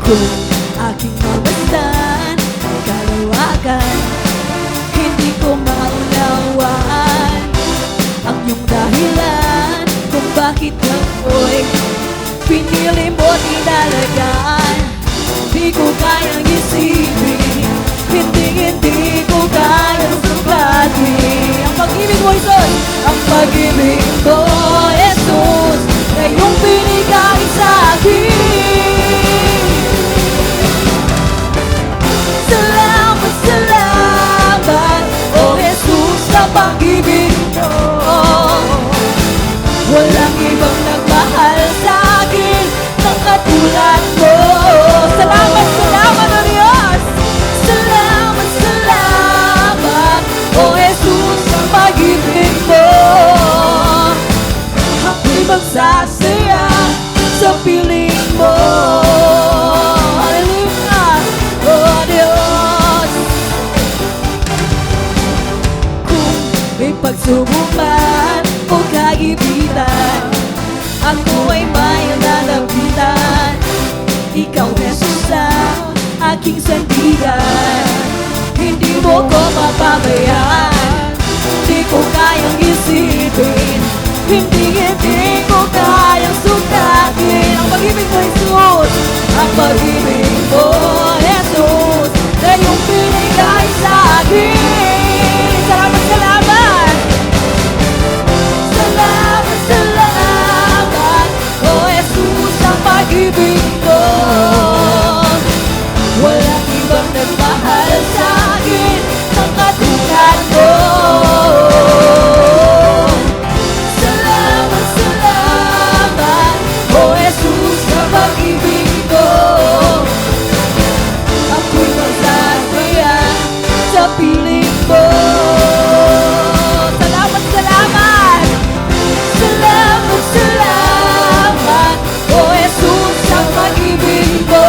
Kung aking mamasdan kalawakan, hindi ko maunawaan ang iyong dahilan kung bakit ako'y pinili mo't inalagaan. Di ko kayang isipin, hindi ko kayang sukatin ang pag-ibig mo, Jesus. Ang pag-ibig mo, Jesus, na iyong binigay sa akin. Salamat, salamat, oh Jesus, sa pag-ibig mo. Walang ibang nagmahal sa akin ng katulad mo. Salamat, salamat, oh Diyos. Salamat, salamat, oh Jesus, sa pag-ibig mo. Ako'y magsasaya sa piling mo. Hallelujah, oh Diyos. Kung may pagsubok man o kagipitan, ako ay may nalapitan. Ikaw, Jesus, ang aking sandigan. Hindi mo ko mapabayaan. Di ko kayang isipin, hindi ko kayang sukatin ang pag-ibig mo, Jesus. Ang pag-ibig mo, Jesus, na iyong binigay sa akin. Salamat, salamat. Salamat, salamat, oh Jesus, ang pag-ibig mo. Walang ibang nagmahal sa akin ng katulad mo. Salamat, salamat, oh Jesus, sa pag-ibig mo. Ako'y magsasaya sa piling mo. Salamat, salamat. Salamat, salamat, oh Jesus, sa pag-ibig mo.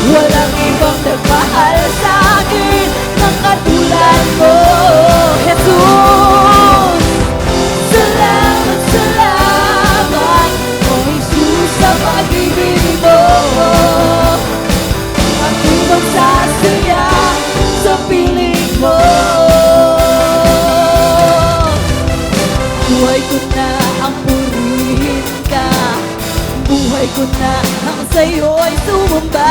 Walang ibang nagmahal sa akin ng katulad mo, Jesus. Salamat, salamat, oh Jesus, sa pag-ibig mo. Ako'y magsasaya sa piling mo. Buhay ko na ang purihin ka, buhay ko na ang sa'yo'y sumamba.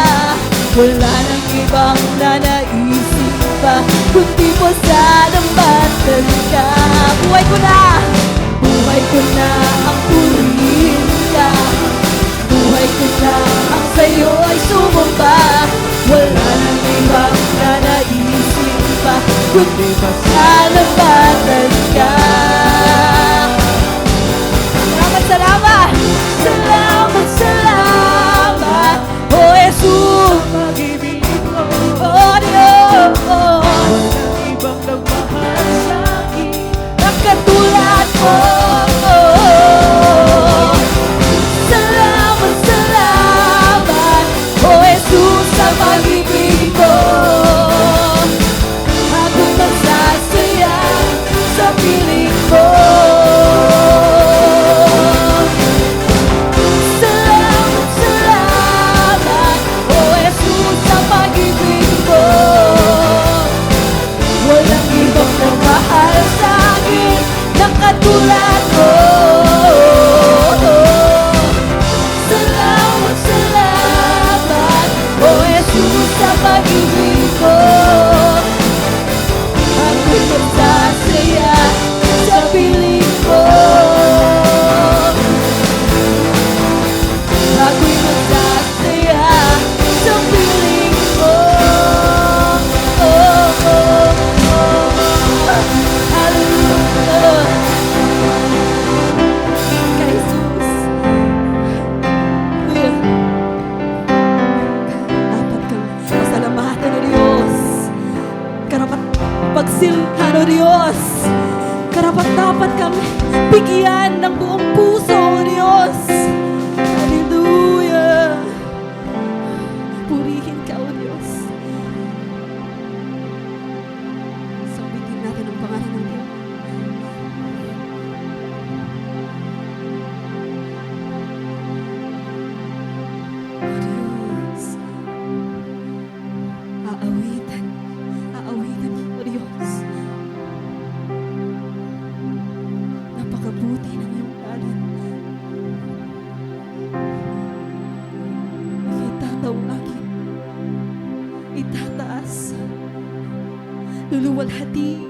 Wala nang ibang nanaisip pa, kundi mo salamatan ka. Buhay ko na ang purihin ka, buhay ko na ang sa'yo'y sumamba. Wala nang ibang nanaisip pa, kundi mo salamatan ka. Salamat, salamat, salamat, salamat, oh Jesus, pag-ibig mo, oh Diyos. Walang ibang nagmahal sa akin ng katulad mo. Salamat, salamat, oh Jesus, sa pag-ibig mo. Ako'y magsasaya sa piling mo. Salamat, salamat, oh Jesus, sa pag-ibig mo. Walang ibang nagmahal sa akin ng katulad mo. Salamat, salamat, oh Jesus, sa pag-ibig mo. Ako'y magsasaya sa piling mo. Ako'y magsasaya sa piling mo. Oh, oh, oh. Hallelujah. Ka Jesus. Hallelujah. Dapat kang pasalamatan o Diyos. Karapat pagsilhan o Diyos. Karapat dapat kang bigyan ng buong puso o Diyos. Hallelujah. Purihin ka o Diyos. Sambitin natin ang pangalan ng Diyos. luluwalhati.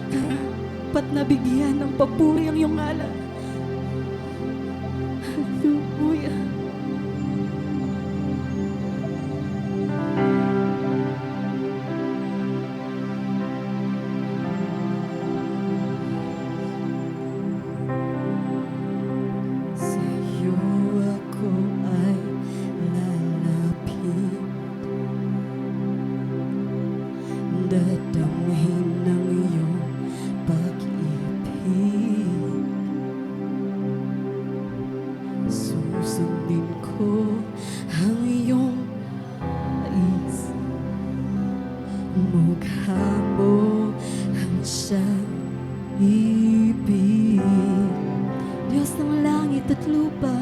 Karapat na bigyan ng papuri ang iyong ngalan. Hallelujah. Sa'yo ako ay lalapit, dadamhin ng iyong pag-ibig. Susundin ko ang iyong nais, mukha mo ang siyang ibig. Diyos ng langit at lupa,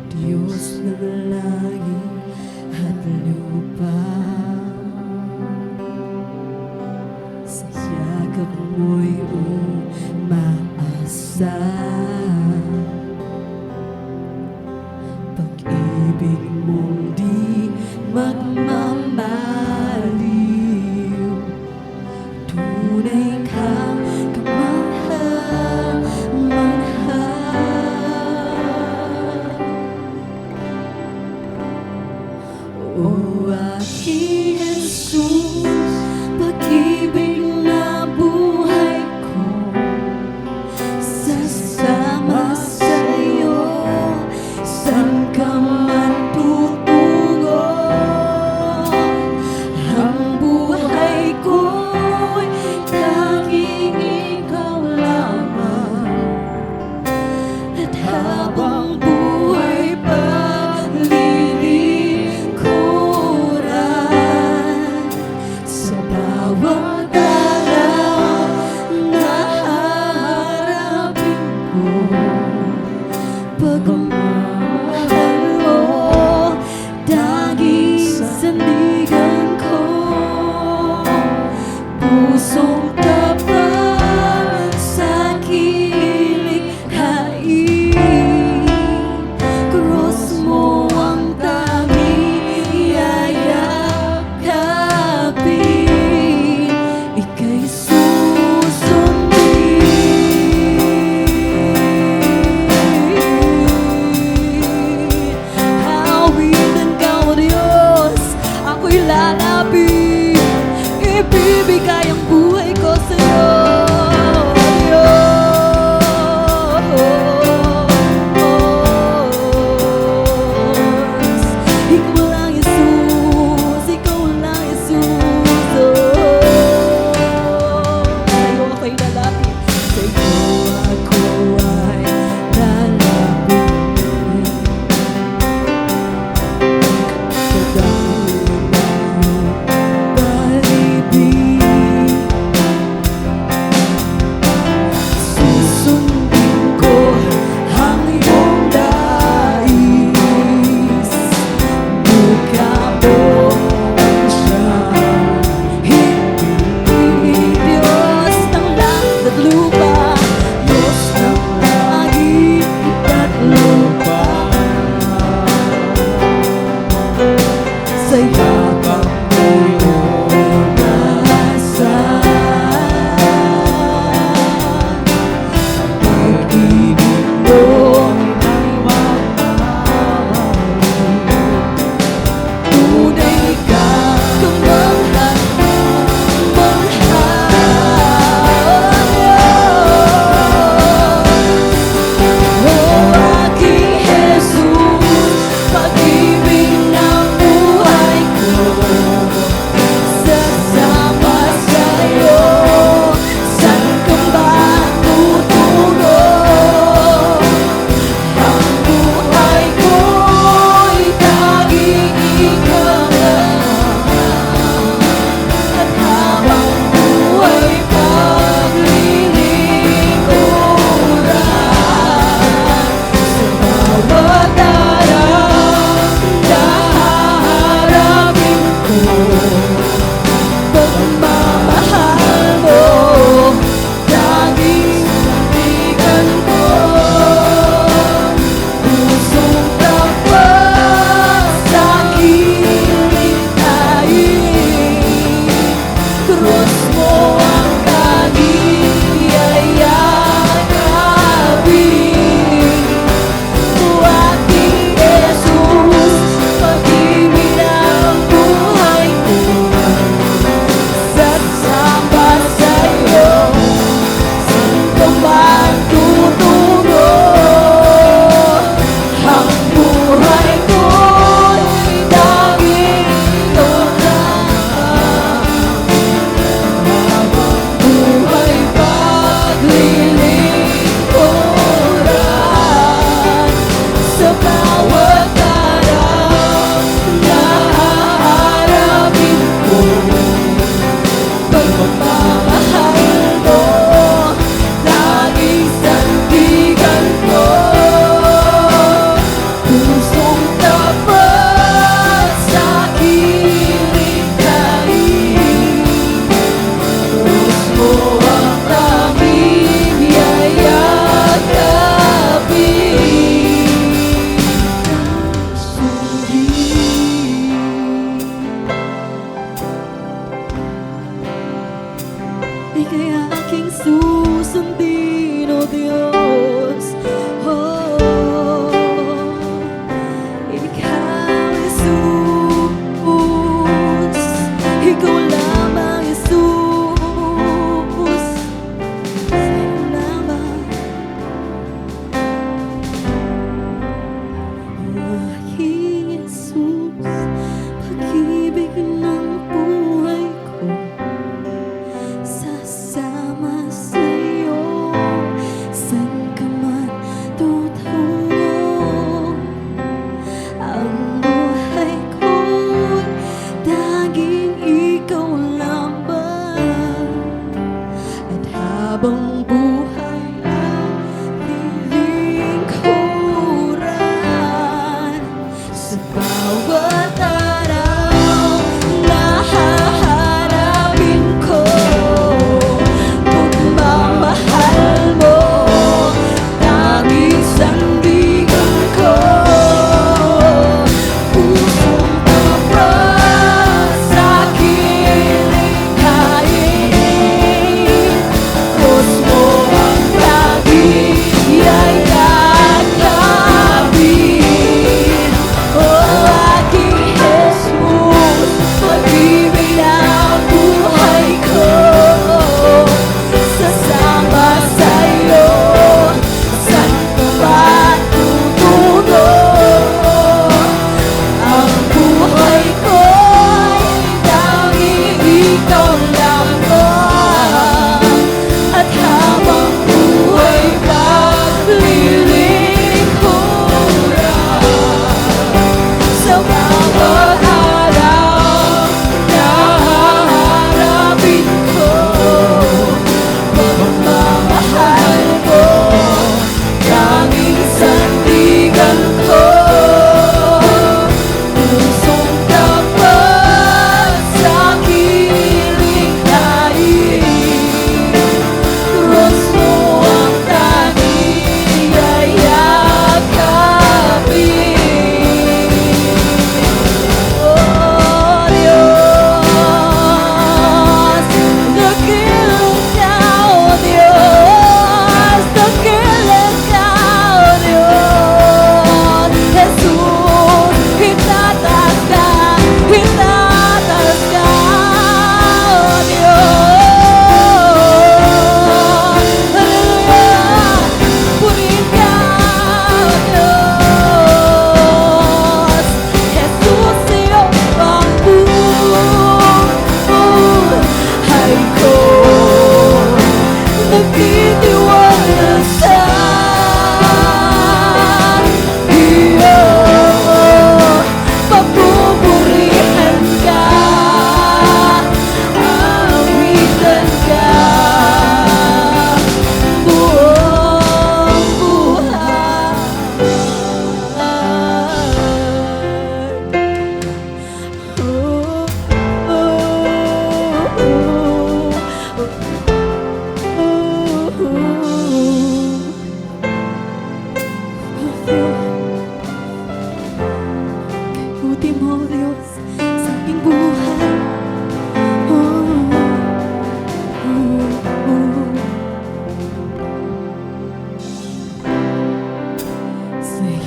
Diyos ng langit at lupa, sa yakap mo'y umaasa. Pag-ibig mong di magmamaliw, tunay kang kamangha-mangha. O aking Jesus, pag-ibig na buhay ko, sa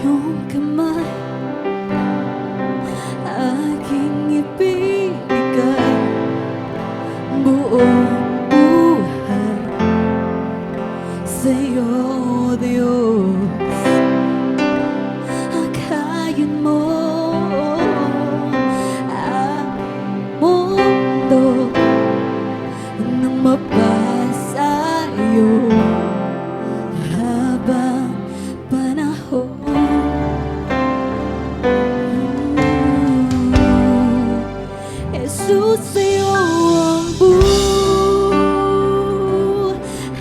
iyong kamay, aking ibigay buong buhay sa'yo, Diyos. Akayin mo ang mundo nang mapasa iyo habang panahon. Jesus, sa'yo ang buhay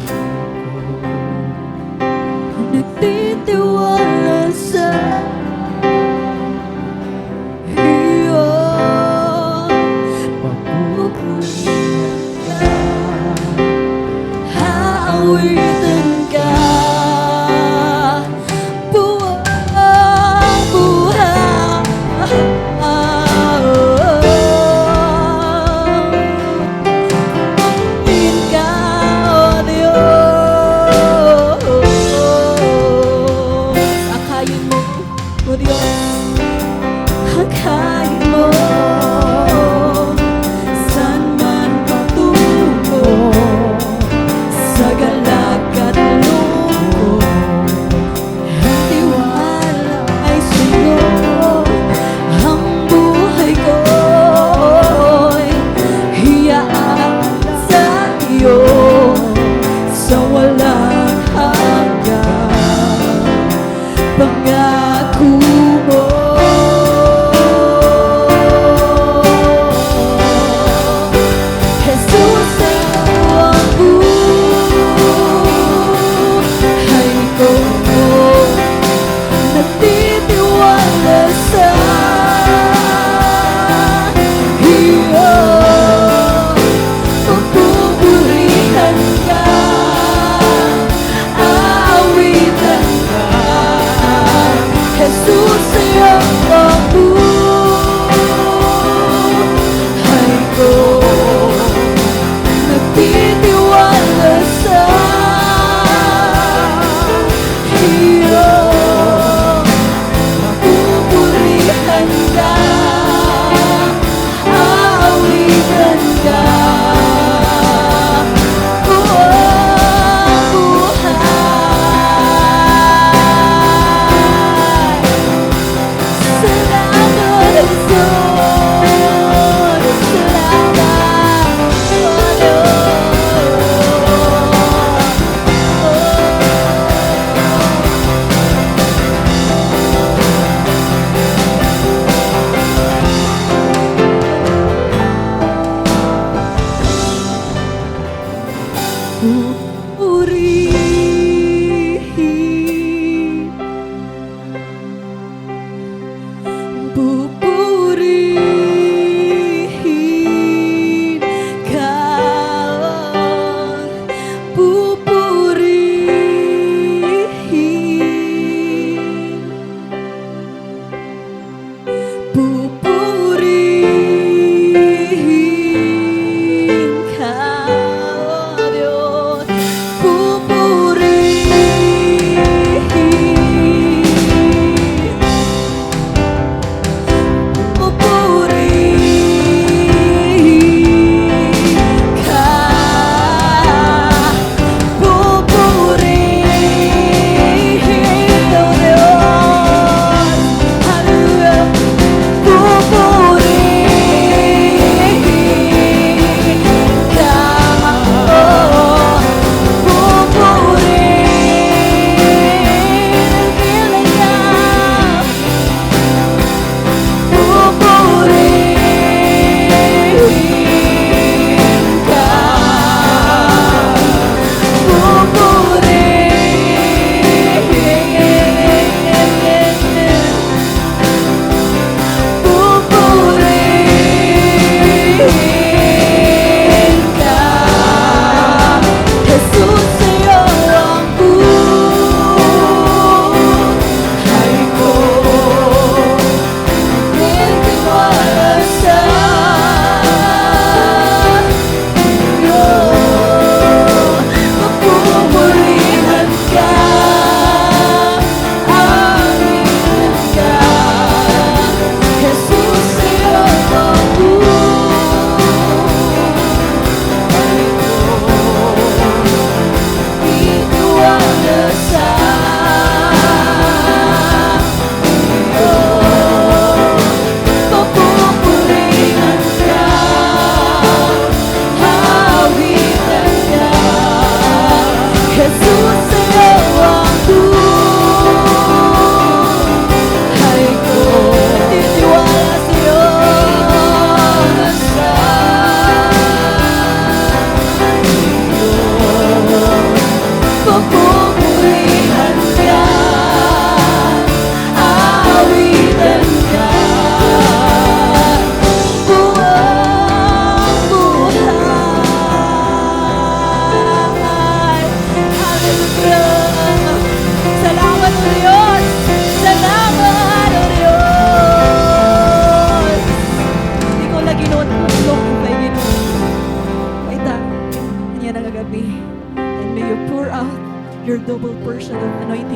ko, nagtitiwala sa iyo. Papupurihan ka, haawitin ka, buhay, buhay. Din ka, oh Diyos.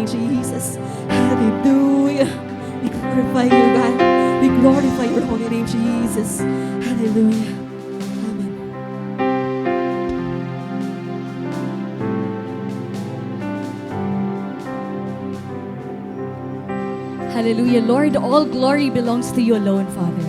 name, Jesus. Hallelujah. We glorify you, God. We glorify your holy name, Jesus. Hallelujah. Amen. Hallelujah. Lord, all glory belongs to you alone, Father.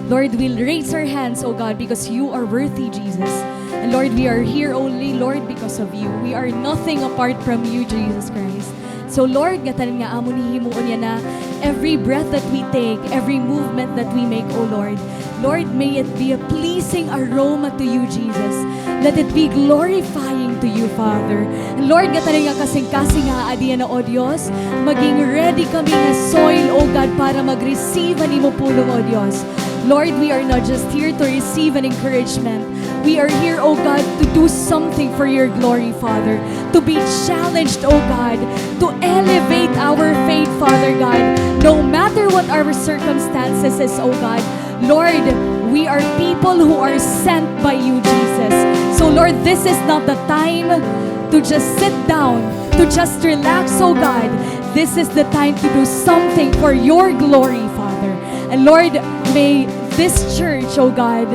Lord, we'll raise our hands, oh God, because you are worthy, Jesus. And Lord, we are here only, Lord, because of you. We are nothing apart from you, Jesus Christ. So Lord, gatanan nga amo ni himuon niya na every breath that we take, every movement that we make, oh Lord, Lord, may it be a pleasing aroma to you, Jesus. Let it be glorifying to you, Father. And Lord, gatanan nga kasing-kasing haadiyan na, o Diyos, maging ready kami nga soil, oh God, para mag-receive ani mo pulong, o Diyos. Lord, we are not just here to receive an encouragement. We are here, oh God, to do something for your glory, Father. To be challenged, oh God, to elevate our faith, Father God. No matter what our circumstances is, oh God. Lord, we are people who are sent by you, Jesus. So Lord, this is not the time to just sit down, to just relax, oh God. This is the time to do something for your glory, Father. And Lord, may this church, oh God,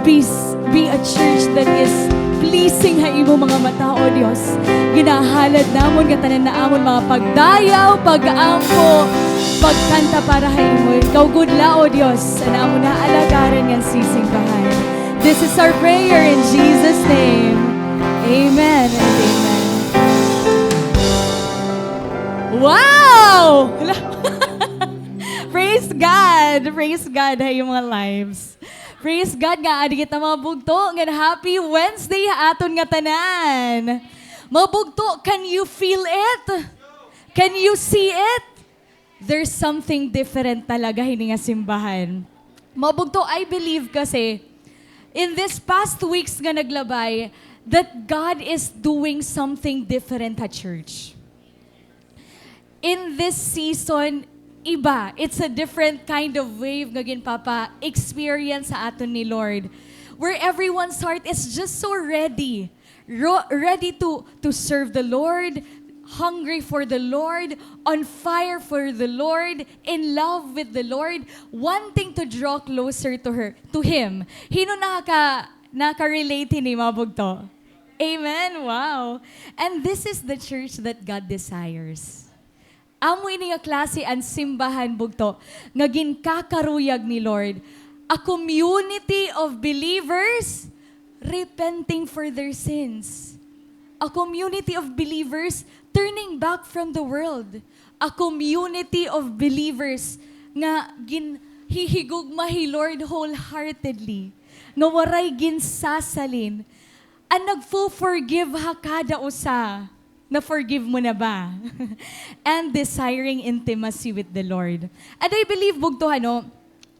be a church that is pleasing ha imo mga mata, o Diyos. Ginahalad namon katanan na amon mga pagdayaw, pag-ampo, pagkanta para ha imo. Ikaw gudla, o Diyos, na amon na alagaran ng sisingbahan. This is our prayer in Jesus' name. Amen and amen. Wow! Praise God! Praise God ha yung mga lives. Praise God nga, adi kita mga bugto. Nga happy Wednesday aton nga tanan. Mga bugto, can you feel it? Can you see it? There's something different talaga hini nga simbahan. Mga bugto, I believe kasi, in this past weeks nga naglabay, that God is doing something different at church. In this season, iba. It's a different kind of wave nga ginpapa experience sa aton ni Lord. Where everyone's heart is just so ready. Ready to serve the Lord, hungry for the Lord, on fire for the Lord, in love with the Lord, wanting to draw closer to Him. Hino naka-relate ni mabugto? Amen. Wow. And this is the church that God desires. Amoy ni nga klase ang simbahan bugto, nga ginkakaruyag ni Lord, a community of believers repenting for their sins. A community of believers turning back from the world. A community of believers nga hihigugmahi Lord wholeheartedly, nga waray ginsasalin, ang nagfo-forgive ha kada usa. Na-forgive mo na ba? And desiring intimacy with the Lord. And I believe, bugto,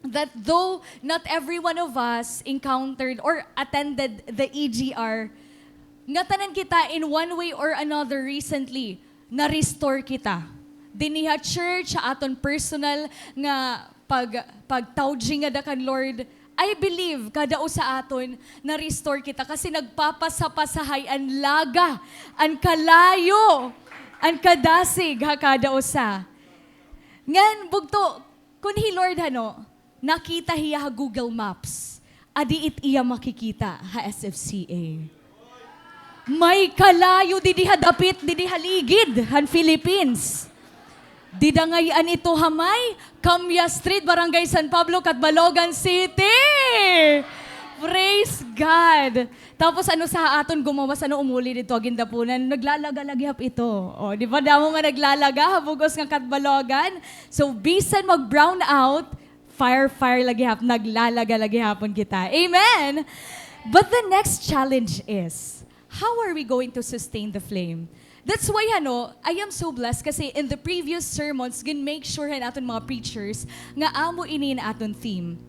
that though not every one of us encountered or attended the EGR, nga tanan kita in one way or another recently, na-restore kita. Diniha church, aton personal nga pagtawji nga da kan Lord, I believe, kada usa aton, na-restore kita kasi nagpapasapasahay ang laga, ang kalayo, ang kadasig, ha, kada usa. Ngan, bugto, kun hi Lord, nakita hiya ha Google Maps, adi it iya makikita ha SFCA. May kalayo, didi ha dapit, didi ha ligid, han Philippines. Didangayan ito hamay, Camya Street, Barangay San Pablo, Catbalogan City. Praise God. Tapos sa aton gumawas, umuli dito, agindapunan, naglalaga-laghap ito. O, di ba, damo nga naglalaga, habugos nga Catbalogan. So, bisan mag-brown out, fire laghihap, naglalaga-laghihapon kita. Amen. But the next challenge is, how are we going to sustain the flame? That's why, I am so blessed kasi in the previous sermons, make sure natin mga preachers nga amo ini na aton theme,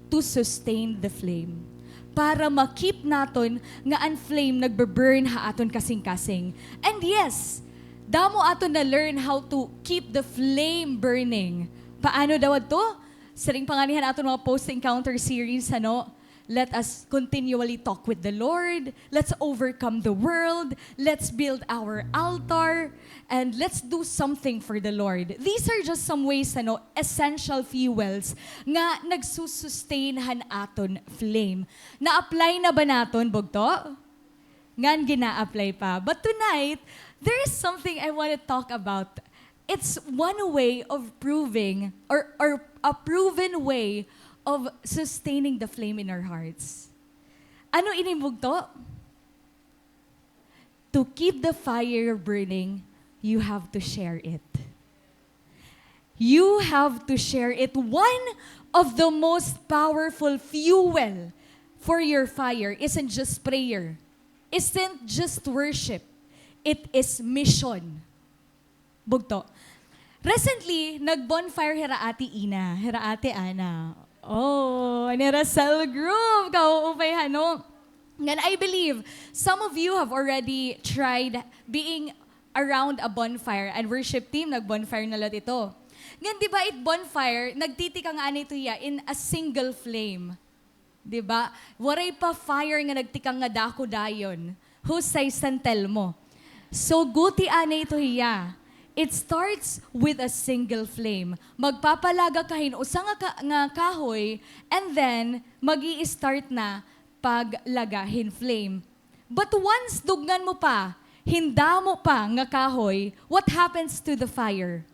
to sustain the flame. Para ma-keep naton nga ang flame nagbe-burn ha aton kasing-kasing. And yes, damo aton na learn how to keep the flame burning. Paano daw to? Sa ring panganihan aton mga post-encounter series, Let us continually talk with the Lord. Let's overcome the world. Let's build our altar. And let's do something for the Lord. These are just some ways, essential fuels nga nagsusustainhan aton flame. Na-apply na ba naton, bugto? Ngan gina-apply pa. But tonight, there is something I want to talk about. It's one way of proving, or a proven way of sustaining the flame in our hearts. Ano inimbog to? To keep the fire burning, you have to share it. You have to share it. One of the most powerful fuel for your fire isn't just prayer, isn't just worship. It is mission. Bugto. Recently, nag-bonfire hira ati Ina, hira ate Ana. Oh, anira cell group. Kauupay hano. And I believe some of you have already tried being around a bonfire, and worship team nag-bonfire na lot ito. Ngayon, di ba it bonfire, nagtitikang ani ito ya in a single flame. Di ba? Waray pa fire nga nagtikang nga dako dayon. Husay santel mo. So, guti ani ito hiya. It starts with a single flame. Magpapalaga kahin usa nga kahoy, and then magi-start na paglagahin flame. But once dugnan mo pa, hinda mo pa nga kahoy, what happens to the fire?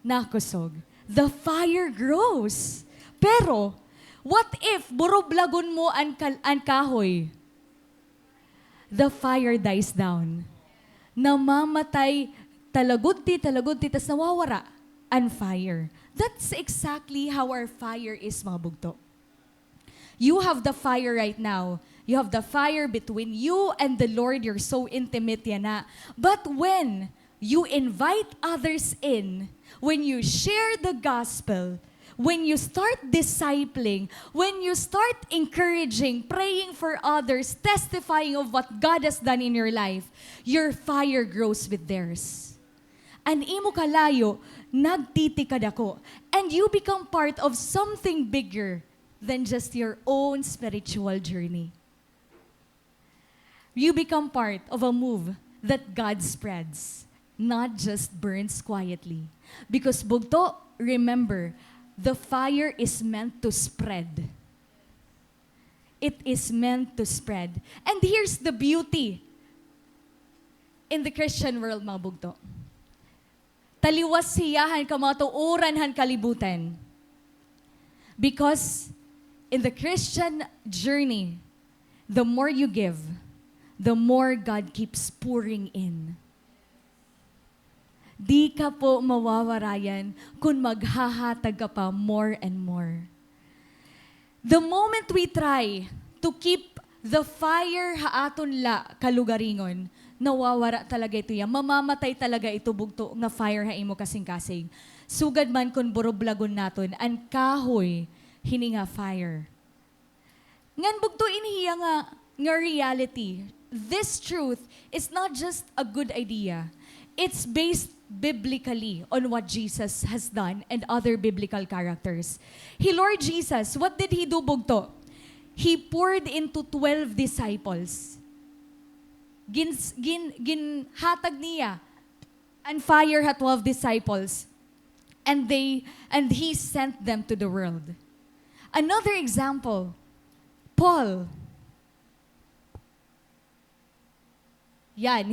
Nakusog. The fire grows. Pero, what if buroblagon mo ang kahoy? The fire dies down. Namamatay talagudti, tas nawawara ang fire. That's exactly how our fire is, mga bugto. You have the fire right now. You have the fire between you and the Lord. You're so intimate yan na. But when you invite others in, when you share the gospel, when you start discipling, when you start encouraging, praying for others, testifying of what God has done in your life, your fire grows with theirs. And imo kalayo, nagtitikad ako. And you become part of something bigger than just your own spiritual journey. You become part of a move that God spreads, not just burns quietly. Because bugto, remember, the fire is meant to spread. It is meant to spread. And here's the beauty in the Christian world, mga bugto. Taliwas siyahan kamatuuran han kalibutan. Because in the Christian journey, the more you give, the more God keeps pouring in. Di ka po mawawarayan kung maghahatag ka pa more and more. The moment we try to keep the fire haaton la kalugaringon, nawawara talaga ito yan. Mamamatay talaga ito bugto nga fire haimo kasing-kasing. Sugad man kung buroblagon naton, ang kahoy hininga fire. Ngan bugto inihiya nga reality. This truth is not just a good idea. It's based biblically on what Jesus has done and other biblical characters. Lord Jesus, what did He do bugto? He poured into 12 disciples. Ginhatag niya and fire ha 12 disciples, and He sent them to the world. Another example, Paul. Yan,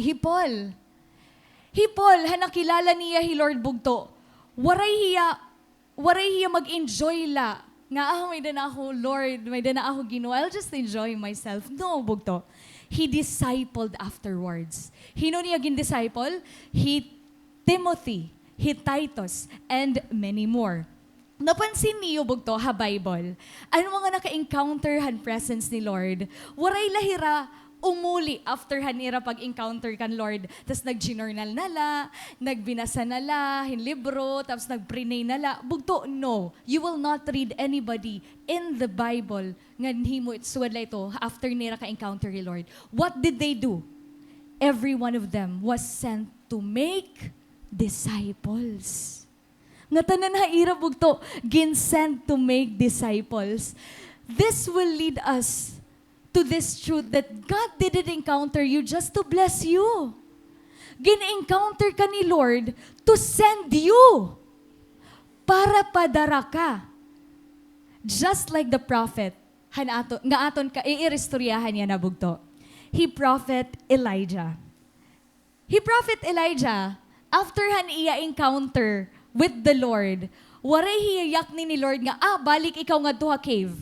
Paul, nakilala niya Lord bugto. Waray hiya mag-enjoy la. Nga may dana ako, Lord, may dana ako ginawa. I'll just enjoy myself. No, bugto. He discipled afterwards. Hino niya gin-disciple? Timothy, Titus, and many more. Napansin niyo bugto ha Bible? Ano mga naka-encounter han presence ni Lord? Waray lahira umuli after hanira pag-encounter kan Lord. Tapos nag-journal nala, nagbinasa nala, hinlibro, tapos nag-prenay nala. Bugto, no. You will not read anybody in the Bible nga himo isuwad ito after nira ka-encounter ni Lord. What did they do? Every one of them was sent to make disciples. Nga tanan haira bugto, gin sent to make disciples. this will lead us to this truth that God didn't encounter you just to bless you. Gin-encounter ka ni Lord to send you para padara ka. Just like the prophet, nga aton ka, iiristoryahan niya na bugto. He prophet Elijah. After han iya encounter with the Lord, waray hiyayak ni Lord nga, balik ikaw nga to ha cave.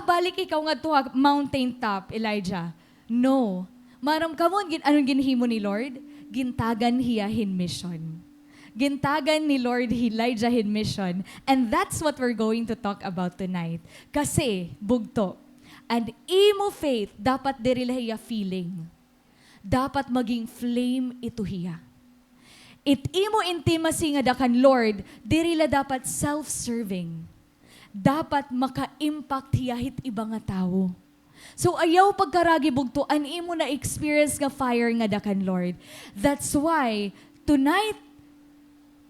Balik ikaw nga to ha mountain top, Elijah. No. Maram kamon, anong ginhimo ni Lord? Gintagan hiya hin mission. Gintagan ni Lord Elijah hin mission. And that's what we're going to talk about tonight. Kasi, bugto, and imo faith, dapat dirila hiya feeling. Dapat maging flame ito hiya. It imo intimacy nga dakan Lord, dirila dapat self-serving. Dapat maka-impact hiyahit iba nga tao. So ayaw pagkaragi bugto, an imo na experience nga fire nga dakan Lord. That's why tonight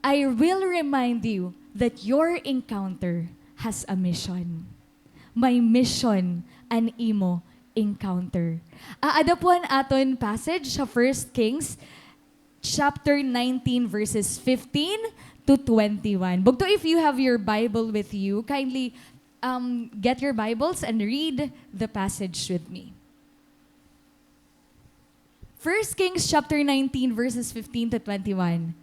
I will remind you that your encounter has a mission. May mission an imo encounter. Aadapuan aton passage sa 1 Kings chapter 19 verses 15 to 21. Bugto, if you have your Bible with you, kindly get your Bibles and read the passage with me. 1 Kings chapter 19 verses 15 to 21.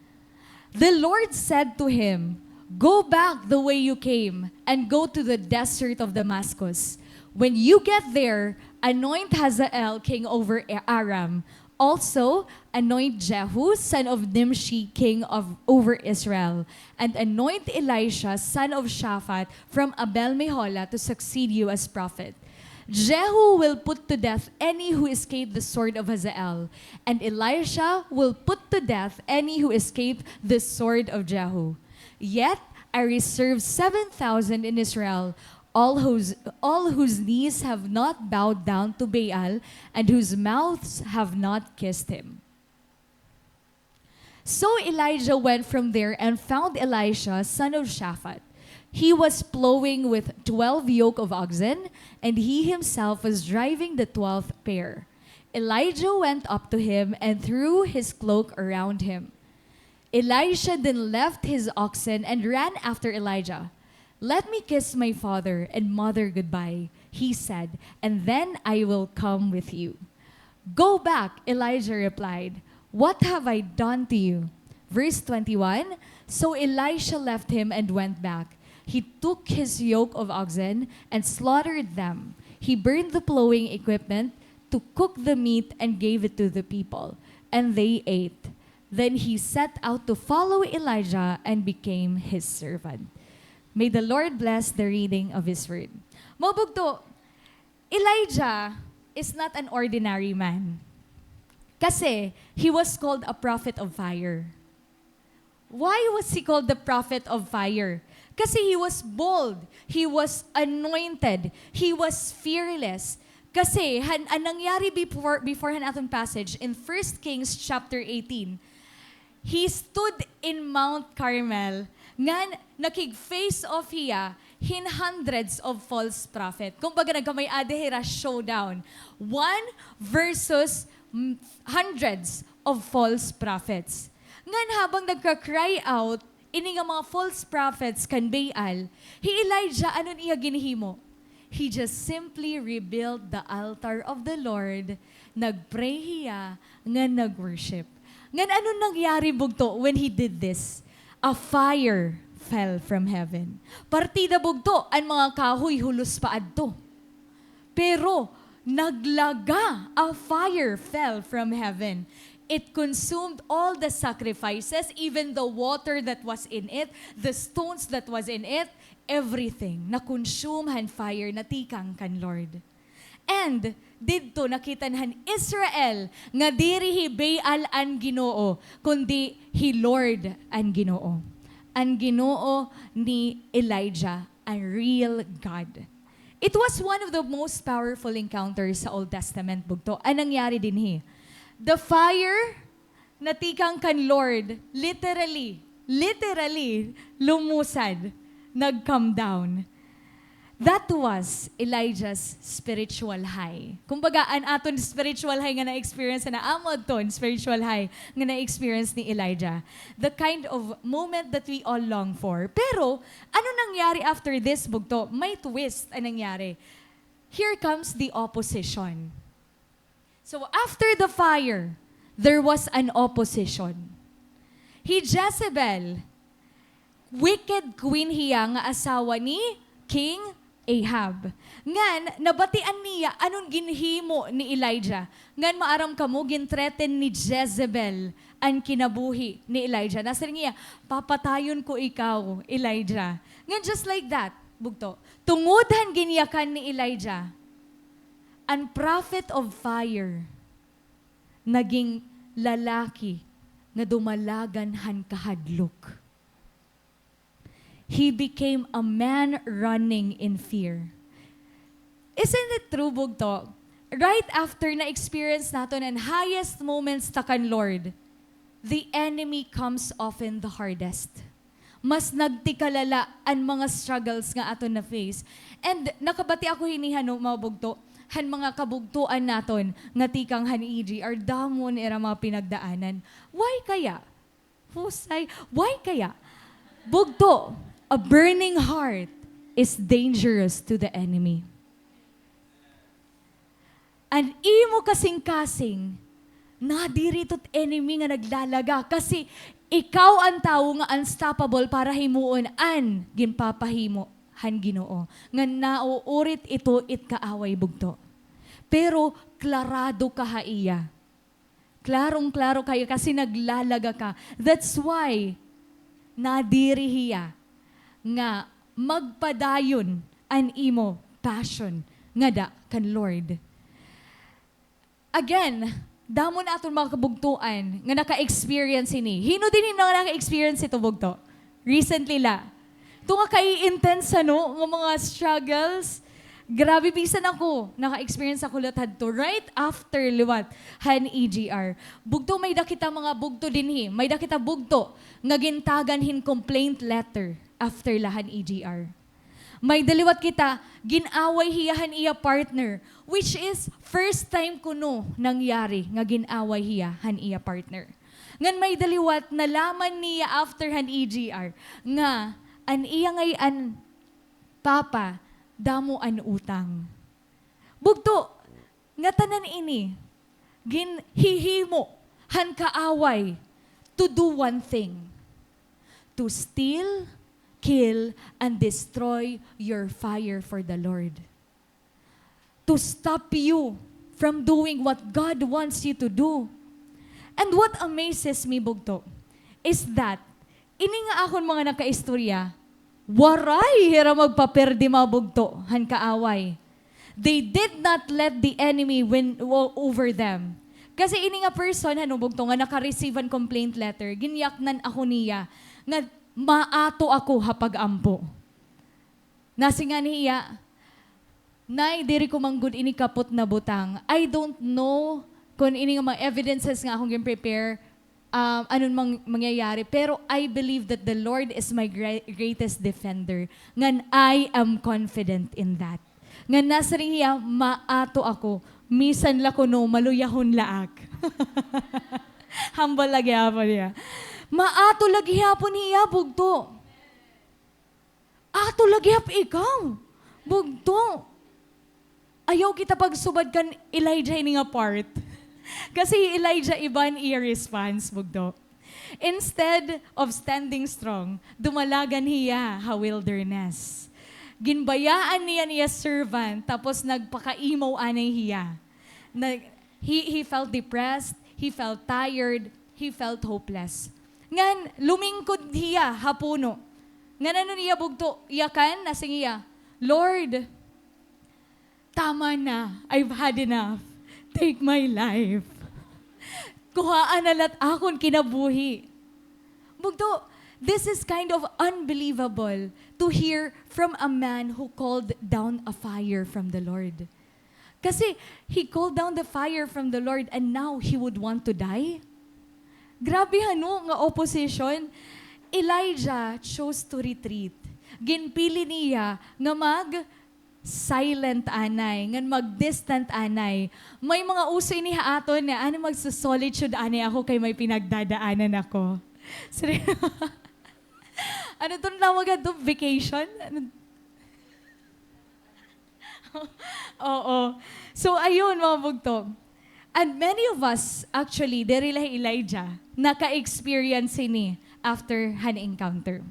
The Lord said to him, "Go back the way you came and go to the desert of Damascus. When you get there, anoint Hazael king over Aram. Also, anoint Jehu, son of Nimshi, king over Israel, and anoint Elisha, son of Shaphat, from Abel Meholah, to succeed you as prophet. Jehu will put to death any who escaped the sword of Hazael, and Elisha will put to death any who escaped the sword of Jehu. Yet I reserve 7,000 in Israel, all whose knees have not bowed down to Baal, and whose mouths have not kissed him." So Elijah went from there and found Elisha, son of Shaphat. He was plowing with 12 yoke of oxen, and he himself was driving the 12th pair. Elijah went up to him and threw his cloak around him. Elisha then left his oxen and ran after Elijah. "Let me kiss my father and mother goodbye," he said, "and then I will come with you." "Go back," Elijah replied. "What have I done to you?" Verse 21, so Elisha left him and went back. He took his yoke of oxen and slaughtered them. He burned the plowing equipment to cook the meat and gave it to the people, and they ate. Then he set out to follow Elijah and became his servant. May the Lord bless the reading of His word. Mabugto, Elijah is not an ordinary man. Kasi he was called a prophet of fire. Why was he called the prophet of fire? Kasi he was bold, he was anointed, he was fearless. Kasi ang nangyari before atong passage in 1 Kings chapter 18, he stood in Mount Carmel nga nakig-face off hiya hin hundreds of false prophet. Kung baga nagkamay adehira showdown. One versus hundreds of false prophets. Ngan habang nagka-cry out, ini nga mga false prophets kan Baal, Elijah, anon iya ginhimo? He just simply rebuilt the altar of the Lord, nagpray hiya, nga nag-worship. Ngan anon nangyari bugto when he did this? A fire fell from heaven. Partida bugto, ang mga kahoy hulos pa adto. Pero, naglaga, a fire fell from heaven. It consumed all the sacrifices, even the water that was in it, the stones that was in it, everything. Na-consume han fire, natikang kan Lord. And, didto nakitanhan Israel nga diri Baal ang Ginoo kundi hi Lord ang Ginoo. Ang Ginoo ni Elijah, ang real God. It was one of the most powerful encounters sa Old Testament bugto. Anong nangyari dinhi? The fire natikang kan Lord literally lumusad, nag-come down. That was Elijah's spiritual high. Kumbaga, an aton spiritual high nga na-experience na amod ton spiritual high nga na-experience ni Elijah. The kind of moment that we all long for. Pero, ano nangyari after this, bugto? May twist ang nangyari. Here comes the opposition. So, after the fire, there was an opposition. Jezebel, wicked queen hiya nga asawa ni King Ahab. Ngan, nabatian niya, anong ginhimo ni Elijah? Ngan, maaram kamo, gintreten ni Jezebel ang kinabuhi ni Elijah. Nasa niya, papatayon ko ikaw, Elijah. Ngan, just like that, bugto. Tungudhan giniyakan ni Elijah, ang prophet of fire, naging lalaki na dumalagan han kahadlok. He became a man running in fear. Isn't it true, bugto? Right after na-experience natin ang highest moments takan Lord, the enemy comes often the hardest. Mas nagtikalala ang mga struggles nga aton na face. And nakabati ako hinihano, mga bugto, han mga kabugtuan naton nga tikang han EG, are damon era mga pinagdaanan. Why kaya? Husay, why kaya? Bugto, a burning heart is dangerous to the enemy. An imo kasing-kasing, nadiritot enemy nga naglalaga kasi ikaw ang tao nga unstoppable para himuon an ginpapahimo han Ginoo. Nga nauurit ito it kaaway bugto. Pero klarado ka haiya. Klarong-klaro kayo kasi naglalaga ka. That's why nadirihiya nga magpadayon an imo passion nga da kan Lord. Again, damo na aton mga kabugtuan nga naka-experience ini. Hino din yung naka-experience ito bugto? Recently la. Ito nga kai-intense ano, ng mga struggles. Grabe bisan ako. Naka-experience ako latad to right after liwat han EGR. Bugto may dakita mga bugto din hi. May dakita bugto nga gintagan hin complaint letter after lahan EGR. May daliwat kita, ginaway hiyahan iya partner, which is first time kuno nangyari nga ginaway hiyahan iya partner. Ngan may daliwat, nalaman niya after han EGR, nga an iya ngay an papa, damo an utang. Bugto, nga tanan ini, ginhihimo, han kaaway, to do one thing, to steal, kill, and destroy your fire for the Lord. To stop you from doing what God wants you to do. And what amazes me, bugto, is that, ini nga akon mga nakaistorya, waray hira magpaperdi mga bugto, han kaaway. They did not let the enemy win over them. Kasi ini nga person, ano bugto, nga naka-receive an complaint letter, ginyaknan ako niya, nga maato ako hapag-ampo. Nasi nga niya, nay, diri ko manggod ini kapot na butang. I don't know kung ini nga mga evidences nga akong prepare, anong mangyayari. Pero I believe that the Lord is my greatest defender. Ngan I am confident in that. Ngan nasa rin niya, maato ako. Misan la ko no, maluyahon laak. Humble lagi ako niya. Maato lagi hapon hiya, bugto. Ato lagi hap ikaw, bugto. Ayaw kita pagsubad kan Elijah ini nga part. Kasi Elijah iban i-response, bugto. Instead of standing strong, dumalagan hiya ha wilderness. Ginbayaan niya servant, tapos nagpakaimaw anay hiya. He felt depressed, he felt tired, he felt hopeless. Ngan, lumingkod hiya, hapuno. Ngan ano niya bugto, iyakan, nasing iya, Lord, tama na, I've had enough. Take my life. Kuhaan nalat akon kinabuhi. Bugto, this is kind of unbelievable to hear from a man who called down a fire from the Lord. Kasi he called down the fire from the Lord and now he would want to die? Grabe ano nga opposition. Elijah chose to retreat. Ginpili niya nga silent anay, ngan mag-distant anay. May mga uso ini haaton na ano magsa-solitude anay ako kay may pinagdadaanan ako. Ano to nawagan to? Vacation? Oo. So, ayun mga bugtong. And many of us, actually, diri like Elijah, naka-experience ini after han encounter.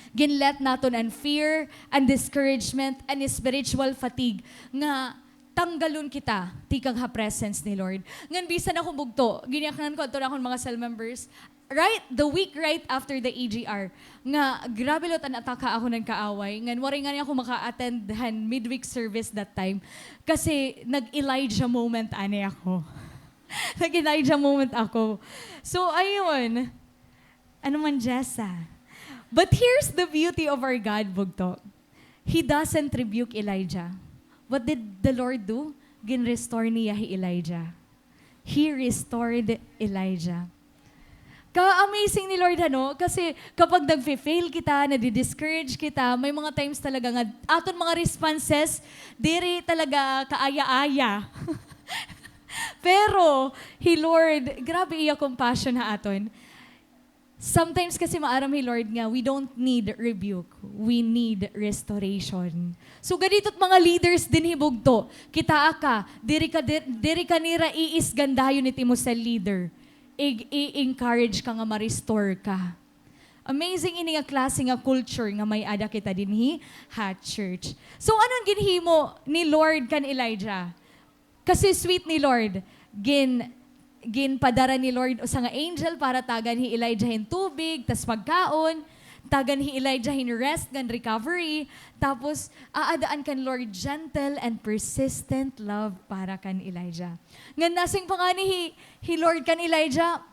Ginlet naton ang fear, and discouragement, and spiritual fatigue nga tanggalon kita, tikang ha presence ni Lord. Ngan bisan akong bugto, ginyakan ko ito na akong mga cell members, the week right after the EGR, nga grabe lot ang ataka ako ng kaaway, ngan waring nga ako maka-attend midweek service that time, kasi nag-Elijah moment ane ako. Nag-Elijah moment ako. So ayun, ano man Jessa. But here's the beauty of our God, bugto. He doesn't rebuke Elijah. What did the Lord do? Gin-restore niya Elijah. He restored Elijah. Ka-amazing ni Lord, ano? Kasi kapag nag-fail kita, nadi-discourage kita, may mga times talaga nga, aton mga responses, diri talaga kaaya-aya. Pero, Lord, grabe iya compassion ha aton. Sometimes kasi maaram Lord nga, we don't need rebuke. We need restoration. So ganito't mga leaders din hibugto. Kita ka, diri ka nira iisgandayon iti mo sa leader. I-encourage ka nga ma-restore ka. Amazing ini nga klase nga culture nga may ada kita dinhi ha church. So anong ginhimo ni Lord kan Elijah? Kasi sweet ni Lord, ginpadara ni Lord sa nga angel para tagan hi Elijah hin tubig, tas pagkaon, tagan hi Elijah hin rest, gan recovery, tapos aadaan kan Lord gentle and persistent love para kan Elijah. Ngan nasing pangani hi Lord kan Elijah,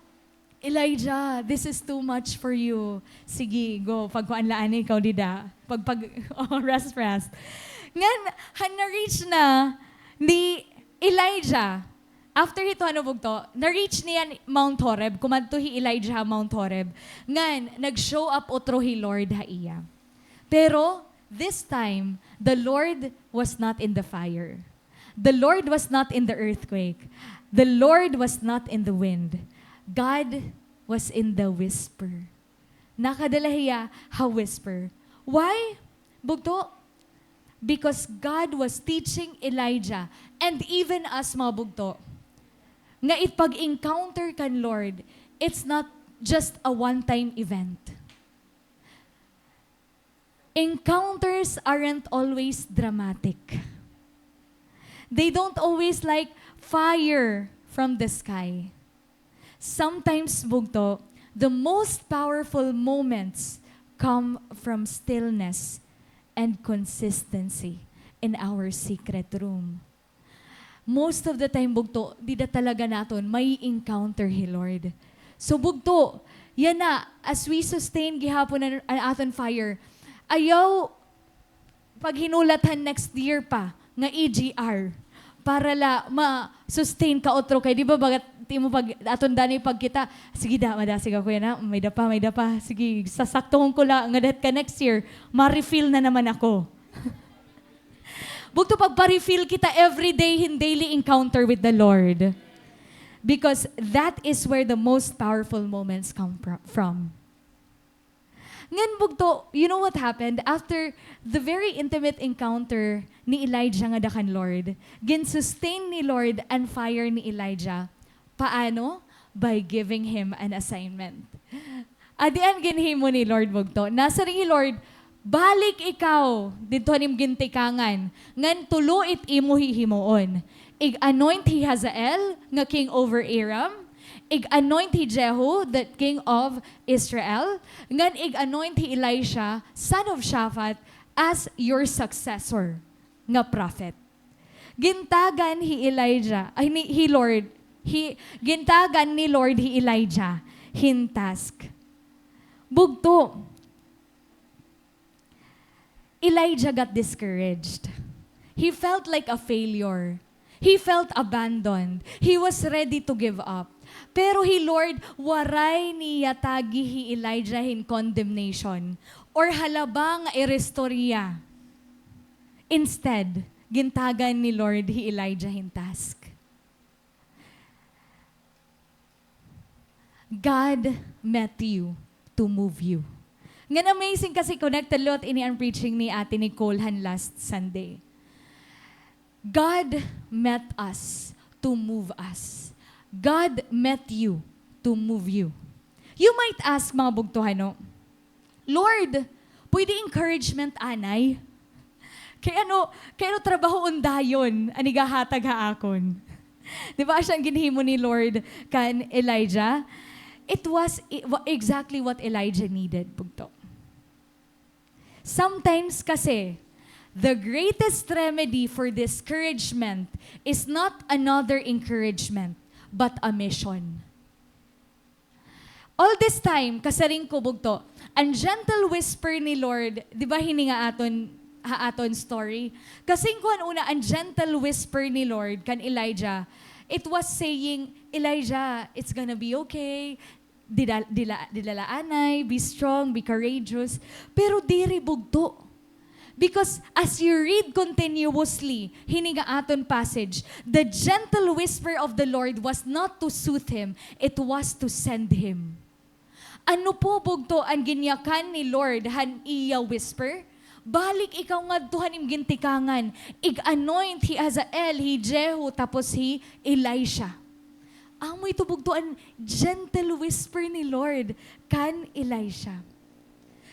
Elijah, this is too much for you. Sige, go, pagkuanlaan ikaw dida. Rest. Ngan, na-reach na ni Elijah. After ito, na-reach niya Mount Horeb, kumadto hi Elijah Mount Horeb. Ngan, nag-show up otro hi Lord ha iya. Pero, this time, the Lord was not in the fire. The Lord was not in the earthquake. The Lord was not in the wind. God was in the whisper. Nakadala hiya ha whisper. Why? Bugto? Because God was teaching Elijah and even us mga bugto, nga ipag-encounter kan Lord, it's not just a one-time event. Encounters aren't always dramatic. They don't always like fire from the sky. Sometimes, bugto, the most powerful moments come from stillness and consistency in our secret room. Most of the time, bugto, di da talaga naton may encounter hi Lord. So bugto, yan na, as we sustain gihapon ang aton fire, ayaw pag hinulatan next year pa, nga EGR, para la ma-sustain ka otro kay, di ba bagat ti mo pag aton dani pag kita, sige da, madasig ako yan ha, may dapa, sige, sasaktohon ko la, nga dat ka next year, ma-refill na naman ako. Bugto pagpa-refill kita every day in daily encounter with the Lord. Because that is where the most powerful moments come from. Ngan bugto, you know what happened? After the very intimate encounter ni Elijah nga dakan Lord, gin-sustain ni Lord and fire ni Elijah. Paano? By giving him an assignment. Adian ginhimo ni Lord bugto. Nasa rin Lord, balik ikaw, dito hanim gintikangan, ngan tulo it imo hihimoon. Ig-anoint hi Hazael, nga king over Aram. Ig-anoint hi Jehu, the king of Israel. Ngan ig-anoint hi Elisha, son of Shaphat, as your successor, nga prophet. Gintagan hi Elijah, gintagan ni Lord hi Elijah, hintask. Bugto, Elijah got discouraged. He felt like a failure. He felt abandoned. He was ready to give up. Pero Lord, waray niya tagi hi Elijah in condemnation or halabang irestorya. Instead, gintagan ni Lord hi Elijah hin task. God met you to move you. Ngan amazing kasi connected lot ini ang preaching ni Ate Nicole han last Sunday. God met us to move us. God met you to move you. You might ask mga bugtuhano, Lord, pwede encouragement anay? Kaya ano trabaho undayon, anigahatag haakon. Di ba siyang ginhimo ni Lord kan Elijah? It was exactly what Elijah needed, bugto. Sometimes kasi, the greatest remedy for discouragement is not another encouragement, but a mission. All this time, kasaring ko bugto, ang gentle whisper ni Lord, di ba hininga aton story? Kasing ko una, ang gentle whisper ni Lord kan Elijah, it was saying, Elijah, it's gonna be okay. Dilalaanay, be strong, be courageous. Pero diri bugto. Because as you read continuously, hininga aton passage, the gentle whisper of the Lord was not to soothe him, it was to send him. Ano po bugto ang ginyakan ni Lord han iya whisper? Balik ikaw nga tuhan im gintikangan. Ig-anoint hi Hazael, hi Jehu, tapos hi Elisha. Amoy tubugtuan, gentle whisper ni Lord kan Elisha.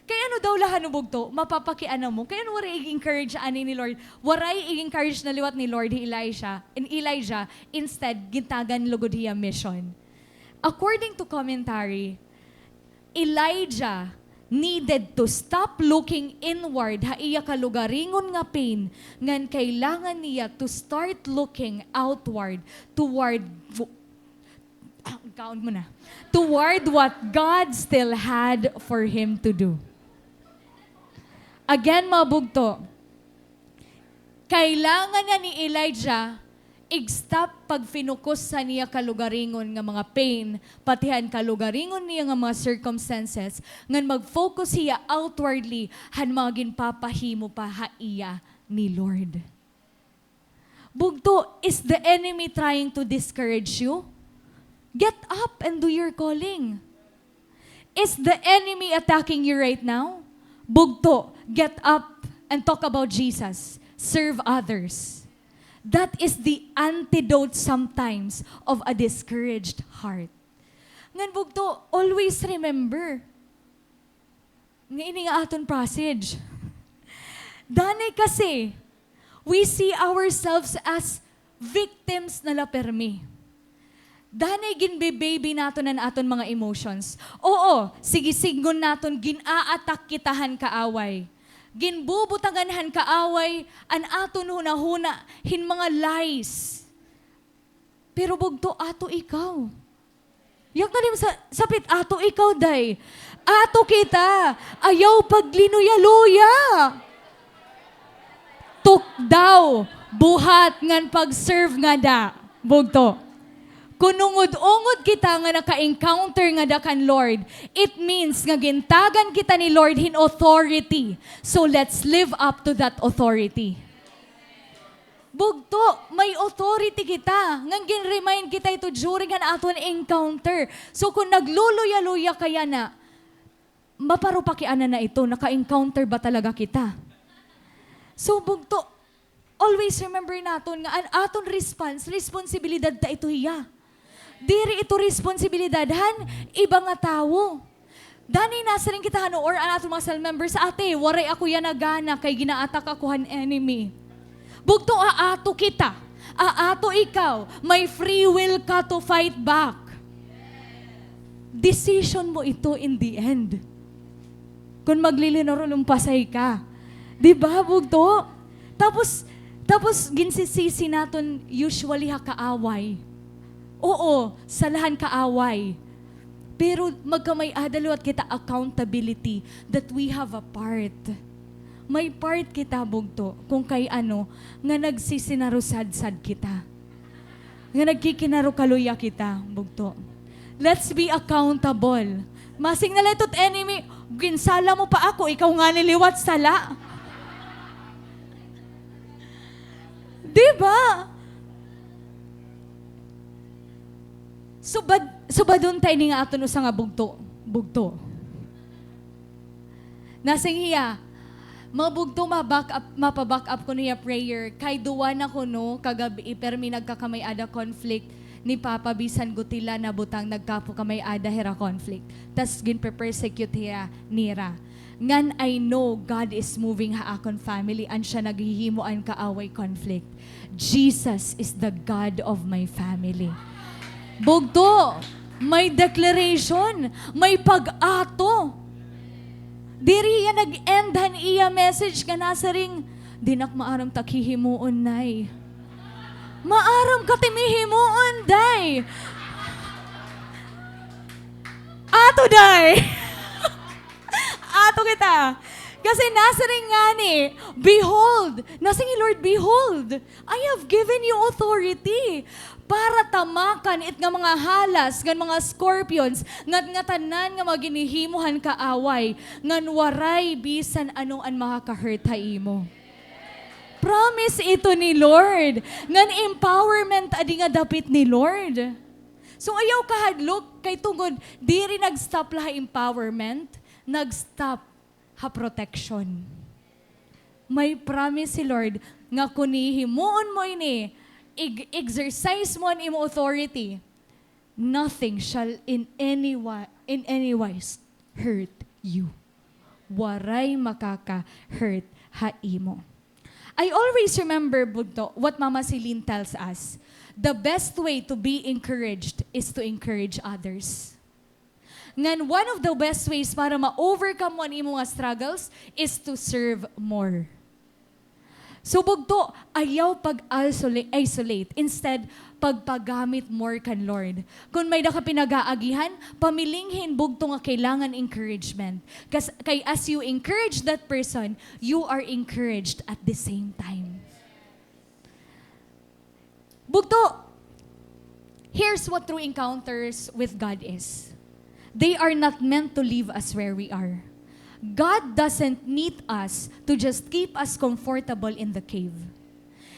Kaya ano daw lahan bugto, mapapakiana mo. Kaya ano waray i-encourage ani ni Lord? Waray i-encourage na liwat ni Lord Elijah, instead, gintagan lugod hiya mission. According to commentary, Elijah needed to stop looking inward ha iya kalugaringon nga pain ngan kailangan niya to start looking outward toward what God still had for him to do. Again, mabugto, kailangan na ni Elijah i-stop pag-finukus sa niya kalugaringon nga mga pain, patihan kalugaringon niya nga mga circumstances, ngan mag-focus siya outwardly, han mga ginpapahimo pa ha iya ni Lord. Bugto, is the enemy trying to discourage you? Get up and do your calling. Is the enemy attacking you right now? Bugto, get up and talk about Jesus. Serve others. That is the antidote sometimes of a discouraged heart. Ngan bugto, always remember. Nga ini nga aton passage. Danay kasi, we see ourselves as victims na lapermi. Danay ginbe-baby naton ang aton mga emotions. Oo, sige-sigon naton gin-aatak kitahan kaaway. Ginbubutanganhan kaaway an aton hunahuna hin mga lies. Pero bugto ato ikaw. Yak na rin sapit ato ikaw day. Ato kita. Ayaw paglinuya-luya. Tuk daw. Buhat ngan pag-serve nga da. Bugto. Kunungod-ungod kita nga naka-encounter nga da kan Lord, it means nga gintagan kita ni Lord in authority. So let's live up to that authority. Bugto, may authority kita. Nga gin-remind kita ito during an aton encounter. So kung nagluluya-luya kaya na, maparupakiana na ito, naka-encounter ba talaga kita? So bugto, always remember naton nga an aton responsibilidad ta ito hiya. Diri ito responsibilidad han iba nga tawo. Dani nasa rin kita hano or an aton mga cell members ate, waray ako yan nagana kay ginaatak ako han enemy. Bugto aato kita, aato ikaw, may free will ka to fight back. Decision mo ito in the end. Kung maglilinurumpasay ka. Diba, bugto? Tapos ginsisisi naton usually kaaway. Oo, salahan kaaway. Pero magkamay adalo at kita accountability that we have a part. May part kita bugto kung kay ano nga nagsisinarusad-sad kita. Nga nagkikinarukaluya kita bugto. Let's be accountable. Masing na letot enemy, ginsala mo pa ako, ikaw nga niliwat sala. Diba? Subadon tayo ni nga ato no sa nga bugto. Bugto. Nasing hiya, mabugto mapaback up ko niya prayer. Kay duwa na ko no, kagabi, pero may nagkakamay ada conflict ni Papa bisan gutila na butang nagkapo kamay ada hera conflict. Tas ginpe-persecute hiya nira. Ngan I know God is moving ha akon family and siya naghihimuan kaaway conflict. Jesus is the God of my family. Bugto, may declaration, may pag-ato. Diri iya nag-endan iya message ka nasa ring, dinak maaram takhihimuon nay. Maaram katimihimuon day. Ato day. Ato kita. Kasi nasa ring nga ni, behold, nasa ni Lord, behold, I have given you authority para tamakan it nga mga halas, nga mga scorpions, nga tanan nga maginihimuhan kaaway, nga waray bisan anong an makaka-hurt ha imo. Promise ito ni Lord. Ngan empowerment adi nga dapit ni Lord. So ayaw kahadlok kay tungod diri nag-stop laha empowerment, nag-stop ha protection. May promise si Lord nga kunihimuon mo ini, exercise mo ang imo authority, nothing shall in any wise hurt you. Waray makaka-hurt ha imo. I always remember, Bugto, what Mama Celine tells us. The best way to be encouraged is to encourage others. Ngan one of the best ways para ma-overcome mo ang imong struggles is to serve more. So Bugto, ayaw pag-isolate. Instead, pagpagamit more kan Lord. Kung may ka pinag-aagihan, pamilinghin Bugto nga kailangan encouragement. Kay as you encourage that person, you are encouraged at the same time. Bugto, here's what true encounters with God is. They are not meant to leave us where we are. God doesn't need us to just keep us comfortable in the cave.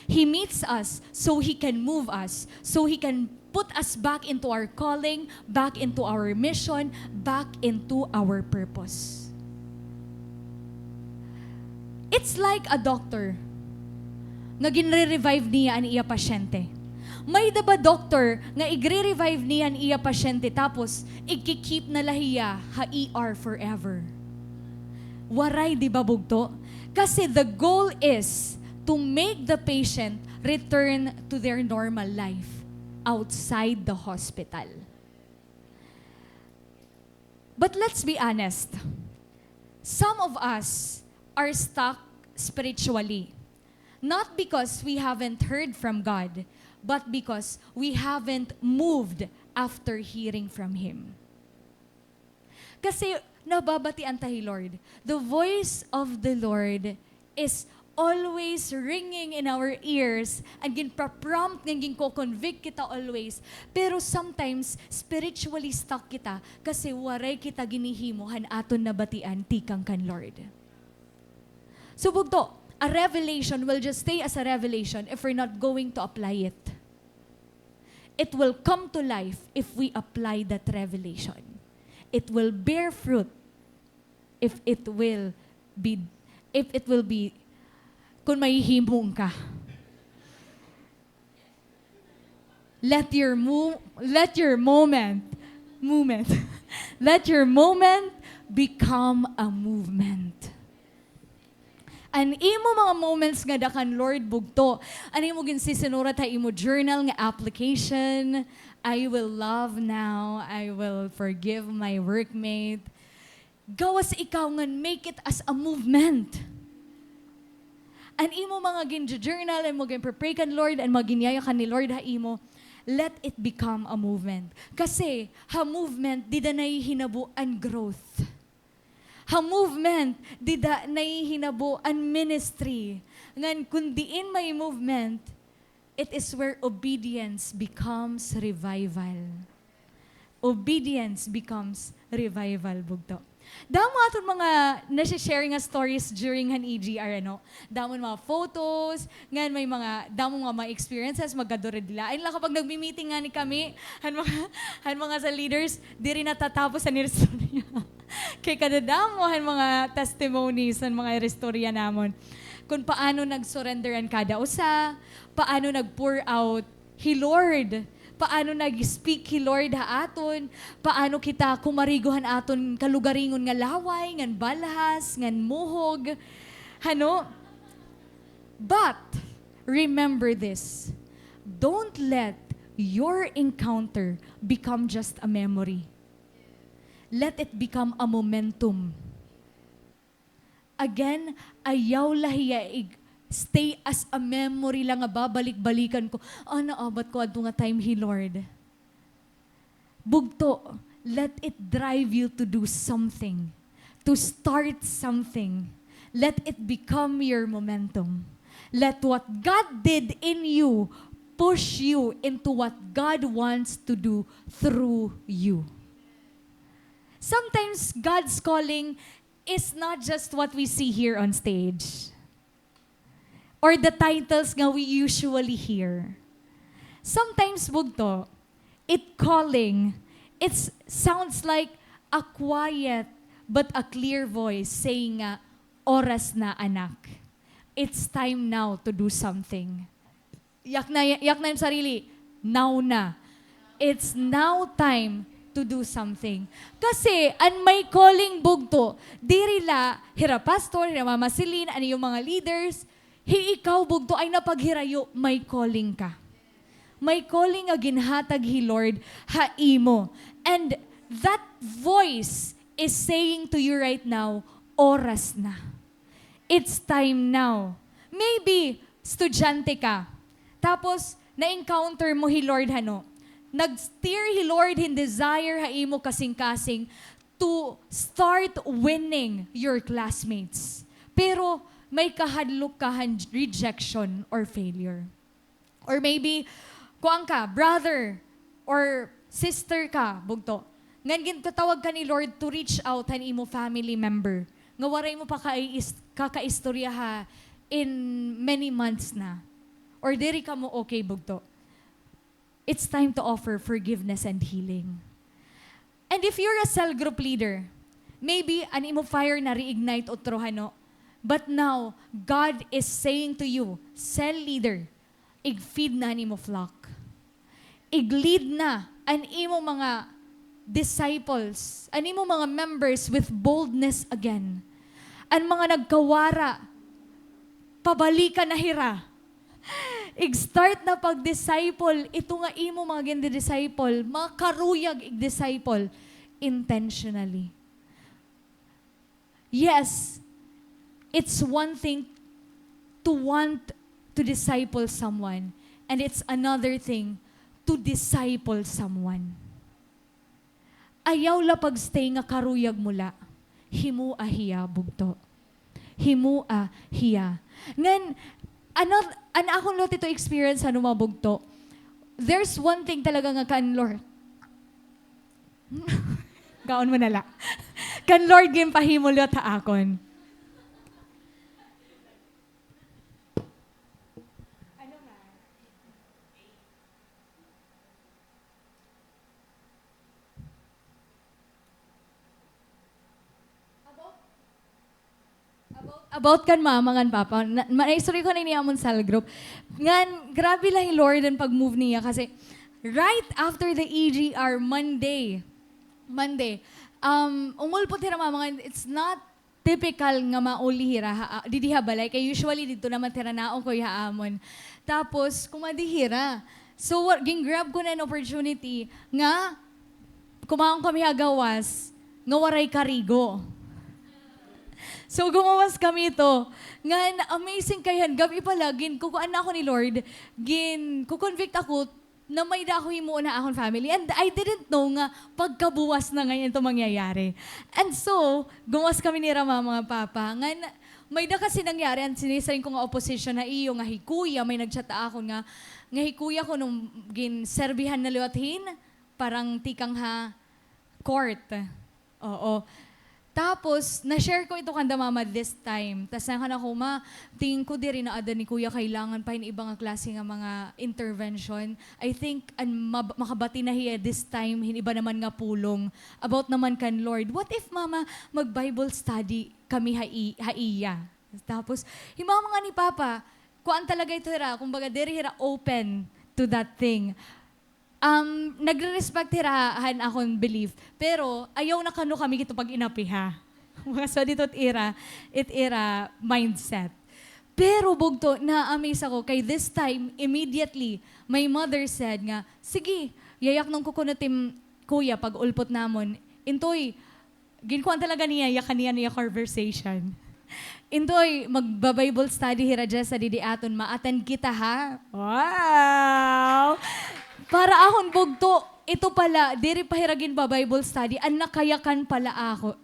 He meets us so He can move us, so He can put us back into our calling, back into our mission, back into our purpose. It's like a doctor nga ginre-revive niya ang iya pasyente. May daba doctor nga igre-revive niya ang iya pasyente tapos ikikip na lahiya ha ER forever. Waray di ba Bugto? Kasi the goal is to make the patient return to their normal life outside the hospital. But let's be honest. Some of us are stuck spiritually. Not because we haven't heard from God, but because we haven't moved after hearing from Him. Kasi nababatian tayo, Lord. The voice of the Lord is always ringing in our ears and ginpa-prompt, ginko-convict kita always. Pero sometimes, spiritually stuck kita kasi waray kita ginihimuhan aton nabatian tikang kan Lord. So Bugto, a revelation will just stay as a revelation if we're not going to apply it. It will come to life if we apply that revelation. It will bear fruit if it will be kung mahihimong ka. Let your moment let your moment become a movement. An imo mga moments nga dakan Lord Bugto. Ano imo ginsisinura ta imo journal nga application. I will love now. I will forgive my workmate. Gawas ikaw nga make it as a movement. An imo mga gin-journal and mo gin-pray kan Lord and maginyaya kan ni Lord ha imo. Let it become a movement. Kasi ha movement dida nay hinabuan growth. Ha movement, dida nahihinabu ang ministry. Ngan kundiin may movement, it is where obedience becomes revival. Obedience becomes revival, Bugto. Damo aton mga nasi-share nga stories during han EGR, ano? Damo mga photos, ngan may mga, damo mga experiences, magkadore dila. Ayun lang kapag nagmi-meeting nga ni kami, han mga sa leaders, di rin natatapos sa nirestorya. Kay kadadamo, han mga testimonies, han mga restorya namon. Kung paano nag-surrenderan kada usa, paano nag-pour out, He Lord, paano nag-speak He Lord ha aton, paano kita kumariguhan aton kalugaringon nga laway, ngan balhas, ngan muhog, hano? But, remember this, don't let your encounter become just a memory. Let it become a momentum. Again, ayaw lahiya stay as a memory lang nga babalik-balikan ko. Naabat ko adto nga time He Lord. Bugto, let it drive you to do something, to start something. Let it become your momentum. Let what God did in you push you into what God wants to do through you. Sometimes God's calling is not just what we see here on stage or the titles nga we usually hear. Sometimes, bugto, it sounds like a quiet but a clear voice saying nga, oras na anak. It's time now to do something. Yak na yung sarili, now na. It's now time to do something. Kasi, an may calling bugto, dirila, hira pastor, hira mama Celine, ano yung mga leaders, ikaw bugto ay napaghirayo, may calling ka. May calling nga ginhatag He Lord, haimo. And that voice is saying to you right now, oras na. It's time now. Maybe, estudyante ka. Tapos, na-encounter mo He Lord, hano. Nag-steer He Lord in desire haimo kasing-kasing to start winning your classmates. Pero, may kahadlok kahan rejection or failure. Or maybe, kuang ka, brother or sister ka, bugto. Ngan katawag ka ni Lord to reach out han imo family member. Nga waray mo pa kakaistorya ha in many months na. Or diri ka mo okay, bugto. It's time to offer forgiveness and healing. And if you're a cell group leader, maybe an imo fire na reignite o trohano. But now, God is saying to you, cell leader, ig-feed na ni mo flock. Ig-lead na an imo mga disciples, an imo mga members with boldness again. An mga nagkawara, pabalikan na hira. Ig-start na pag-disciple, ito nga imo mga gindi-disciple, mga karuyag ig-disciple, intentionally. Yes, it's one thing to want to disciple someone, and it's another thing to disciple someone. Ayaw la pagstay nga karuyag mula, himua hiya bugto. Himua hiya. Ngan, ano akong lot ito experience ano mabugto. There's one thing talaga nga kan Lord. Gaon mo nala. Kan Lord game pahimulot ha akon. About kan mamangan papa, na-story ko na niya amon cell group. Ngan, grabe lang yung Lord ang pag-move niya kasi right after the EGR Monday, umulpot hira mamangan, it's not typical nga mauli hira, didiha balay, kaya usually dito naman tira naong ko haamon. Tapos, kumadihira. So, ging-grab ko na an opportunity nga, kumaong kami hagawas, nga waray karigo. So, gumawas kami ito. Nga, amazing kayan. Gabi pala, kukuan na ako ni Lord, kukonvict ako na may dakoy mo na akong family. And I didn't know nga, pagkabuwas na ngayon ito mangyayari. And so, gumawas kami ni Rama, mga papa. Nga, may da kasi nangyari, ang sinisarin ko nga opposition na iyo, nga hikuya, may nagchata ako nga hikuya ko nung ginserbihan na liwathin, parang tikang ha, court. Oo. Tapos, na-share ko ito kanda mama this time. Tapos nakan ako, tingin ko di rin na ada ni kuya kailangan pa yung ibang klase nga mga intervention. I think, makabati na hiya this time, iba naman nga pulong. About naman kan Lord, what if mama, mag-Bible study kami haiya? Tapos, yung mga ni Papa, kuan talaga ito hira, kumbaga diri hira open to that thing. Nagre-respect hirahan akong belief. Pero, ayaw na kano kami kito pag inapiha. So, dito it era mindset. Pero, bugto, na-amaze ako. Kay this time, immediately, my mother said nga, sige, yayak nung kukunatim kuya pag ulpot namon. Intoy, ginkuan talaga niya conversation. Intoy, magba-Bible study hira dyan sa didiaton, ma-attend kita ha? Wow! Para akong bugto, ito pala, diri pahiragin ba Bible study, ang nakayakan pala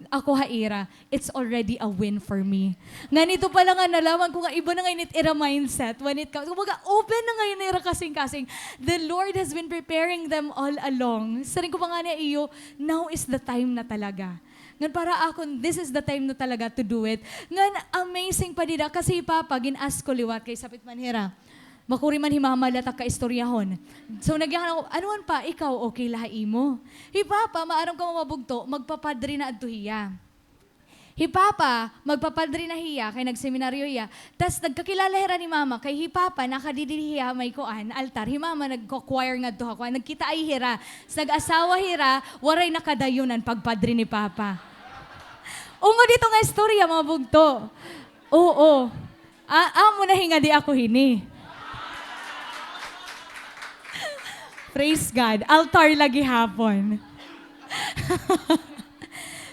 ako haira, it's already a win for me. Ganito pala nga nalaman ko nga, iba na ngayon era mindset when it comes, kumbaga open na ngayon era kasing-kasing. The Lord has been preparing them all along. Sarin ko pa nga na iyo, now is the time na talaga. Ngan para akon, this is the time na talaga to do it. Ngan amazing pa dida, kasi Papa, gin-ask ko liwat kay Sapit Manhira. Makuri man himamalatak ka istoryahon. So nagyakan ako, anuan pa, ikaw okay lahi mo? Papa, maaram ka mamabugto, magpapadri na adto hiya. Papa, magpapadri na hiya, kay nagseminaryo hiya. Tas nagkakilala hira ni mama, kay Papa, nakadidili hiya may kuan, altar. Mama, nagko-choir nga to ako, nagkita ay hira. Nag-asawa hira, waray nakadayunan pagpadri ni Papa. Ungo dito nga istorya, mga bugto. Oo. Amo na hinga di ako hini. Praise God. Altar lagi hapon.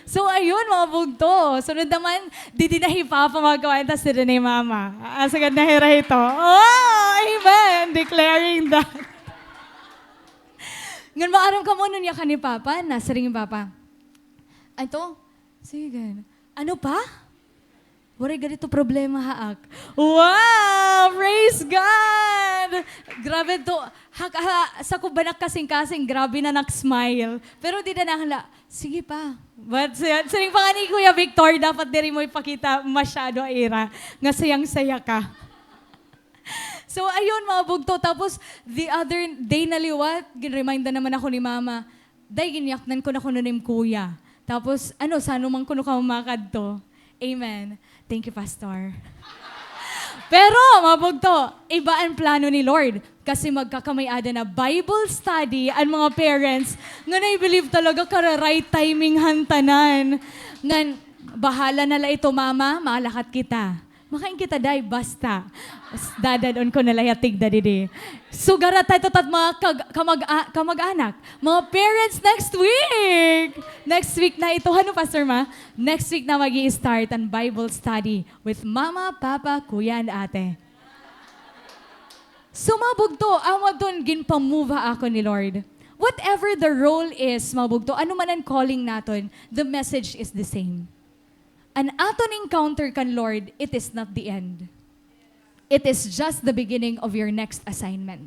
So, ayun, mga bugto. Sunod naman, di na hipapa magkawain, tas di ni mama. Asagad na hira ito. Oh, amen. Declaring that. Ngan maaram ka mo nun ya ka ni Papa, nasa ring Papa. Ito, sige, ano pa? Waray ganito problema haak. Wow! Praise God! Grabe to. Sa kubanak kasing-kasing, grabe na nak-smile. Pero di na nakala, sige pa. But saring pa nga ni Kuya Victor, dapat diri mo ipakita masyado ira. Nga sayang-saya ka. So ayun mga bugto. Tapos the other day na liwat, ginremind na naman ako ni Mama. Day, ginyaknan ko na kuno ni Kuya. Tapos saan naman kuno ka umakad to? Amen. Thank you, Pastor. Pero, mabugto, iba ang plano ni Lord. Kasi magkakamay-ada na Bible study ang mga parents nga na-believe talaga right timing hantanan. Nga, bahala na la ito, mama, maalakat kita. Makain kita, day, basta. Dadadon ko nala yatig dadidi. Sugara tayo tat mga kamag-anak. Mga parents next week. Next week na ito. Ano, Pastor Ma? Next week na magi-start ang Bible study with Mama, Papa, Kuya, and Ate. Sumabugto, awag doon ginpamove ako ni Lord. Whatever the role is, mabugto, ano man ang calling natin, the message is the same. An aton encounter kan Lord, it is not the end. It is just the beginning of your next assignment.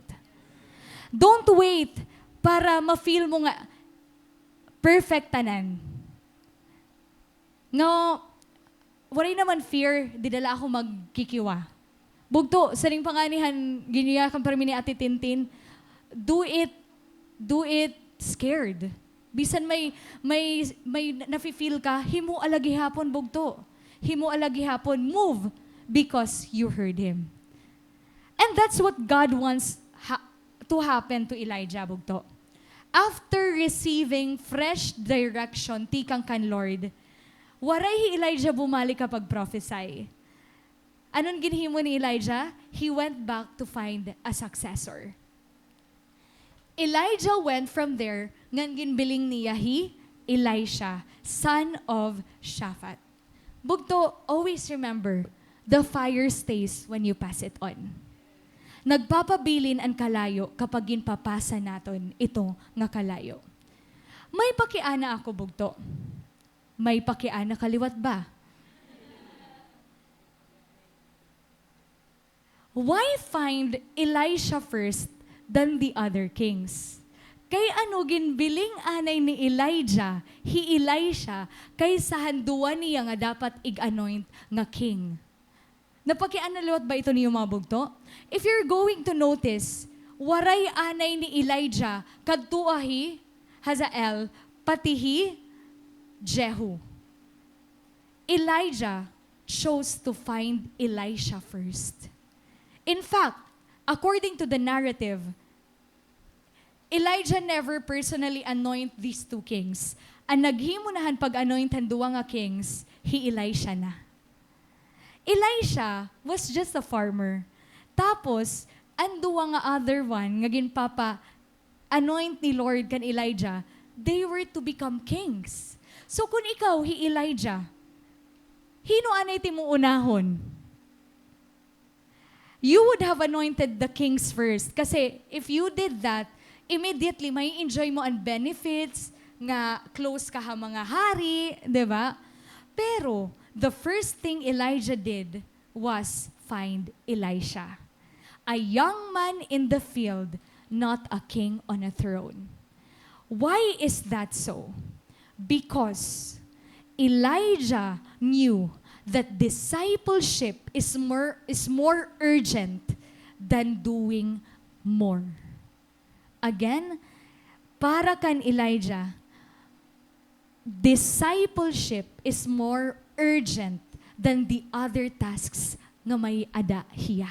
Don't wait para ma-feel mo nga perfect tanan. No, waray naman fear, didala ako magkikiwa. Bugto, saring panganihan, giniya kang parmi ni Ate Tintin, do it scared. Bisan may nafe-feel ka, himo alagi hapon bugto. Himo alagi hapon, move because you heard Him. And that's what God wants to happen to Elijah bugto. After receiving fresh direction, tikang kan Lord, waray Elijah bumalik kapag prophesy. Anong ginhimo ni Elijah? He went back to find a successor. Elijah went from there, ngan ginbiling ni Elisha, son of Shaphat. Bugto, always remember, the fire stays when you pass it on. Nagpapabilin ang kalayo kapag ginpapasa naton ito nga kalayo. May pakiana ako, bugto. May pakiana kaliwat ba? Why find Elisha first than the other kings? Kay ano ginbiling anay ni Elijah, hi Elisha, kay sa handuan niya nga dapat ig-anoint nga king. Napakianalawat ba ito niyo mga bugto? If you're going to notice, waray anay ni Elijah, kadtuahi, Hazael, patihi, Jehu. Elijah chose to find Elisha first. In fact, according to the narrative, Elijah never personally anoint these two kings. Ang naghimunahan pag-anoint ang duwa nga kings, hi Elisha na. Elisha was just a farmer. Tapos, ang duwa nga other one, nga ginpapa, anoint ni Lord kan Elijah, they were to become kings. So kung ikaw, hi Elijah, hino anay ti mo unahon? You would have anointed the kings first. Kasi if you did that, immediately may enjoy mo ang benefits, nga close ka ha mga hari, di ba? Pero, the first thing Elijah did was find Elisha. A young man in the field, not a king on a throne. Why is that so? Because Elijah knew that discipleship is more urgent than doing more. Again, para kan Elijah, discipleship is more urgent than the other tasks nga may ada hiya.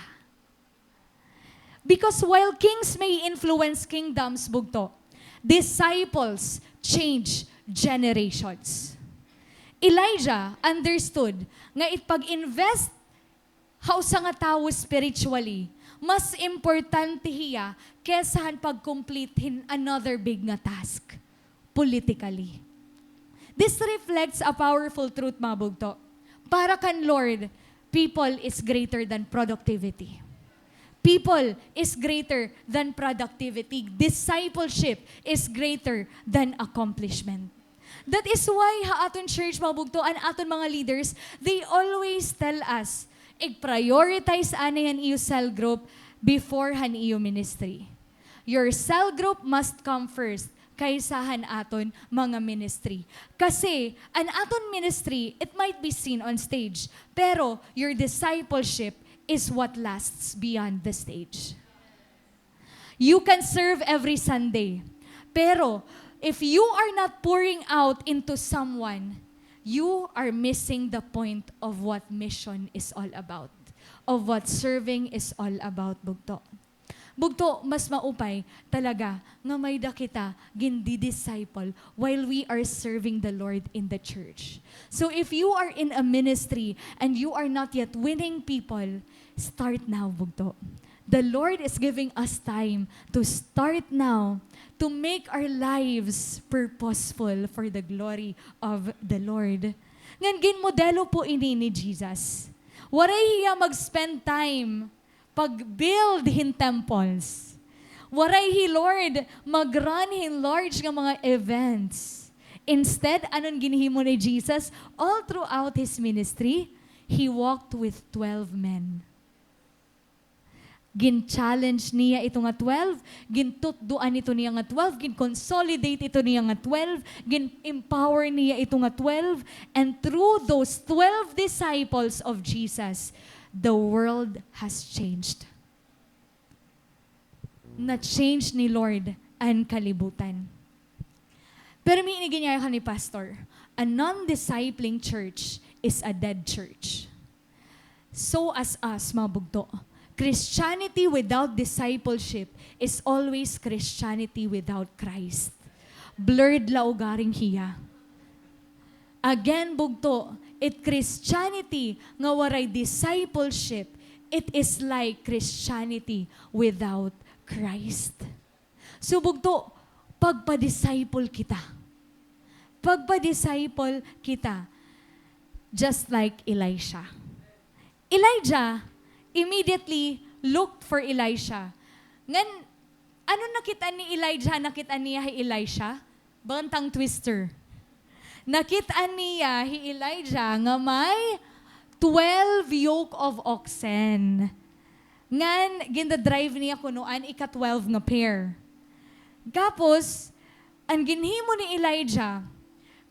Because while kings may influence kingdoms, bugto, disciples change generations. Elijah understood nga pag-invest hausa nga tao spiritually, mas importante hiya kesahan pag-complete another big nga task politically. This reflects a powerful truth, mga bugto. Para kan Lord, people is greater than productivity. People is greater than productivity. Discipleship is greater than accomplishment. That is why aton church, mga bugto, and aton mga leaders, they always tell us, prioritize anayan iyo cell group before han iyo ministry. Your cell group must come first kaysahan aton mga ministry. Kasi an aton ministry, it might be seen on stage, pero your discipleship is what lasts beyond the stage. You can serve every Sunday, pero if you are not pouring out into someone, you are missing the point of what mission is all about, of what serving is all about, bugto. Bugto, mas maupay talaga nga may dakita gindi-disciple while we are serving the Lord in the church. So if you are in a ministry and you are not yet winning people, start now, bugto. The Lord is giving us time to start now to make our lives purposeful for the glory of the Lord. Ngan ginmodelo po ini ni Jesus. Waray hiya mag-spend time pag-build hin temples. Waray hi Lord mag-run hin large nga mga events. Instead, anon ginhimo ni Jesus? All throughout His ministry, He walked with 12 men. Gin-challenge niya ito nga 12, gintutduan ito niya nga 12, gin-consolidate ito niya nga 12, gin-empower niya ito nga 12, and through those 12 disciples of Jesus, the world has changed. Na-change ni Lord ang kalibutan. Pero may inigin niya ni Pastor, a non-discipling church is a dead church. So as us, mga bugto, Christianity without discipleship is always Christianity without Christ. Blurred laugaring hiya. Again, bugto, Christianity nga waray discipleship, it is like Christianity without Christ. So bugto, pagpa-disciple kita. Pagpa-disciple kita, just like Elisha. Elijah immediately looked for Elisha. Ngan, ano nakita ni Elijah, nakita niya hi Elisha? Bantang twister. Nakita niya hi Elijah nga may 12 yoke of oxen. Ngan, ginda-drive niya kunuan ika-12 nga pair. Kapos, ang ginhimo ni Elijah,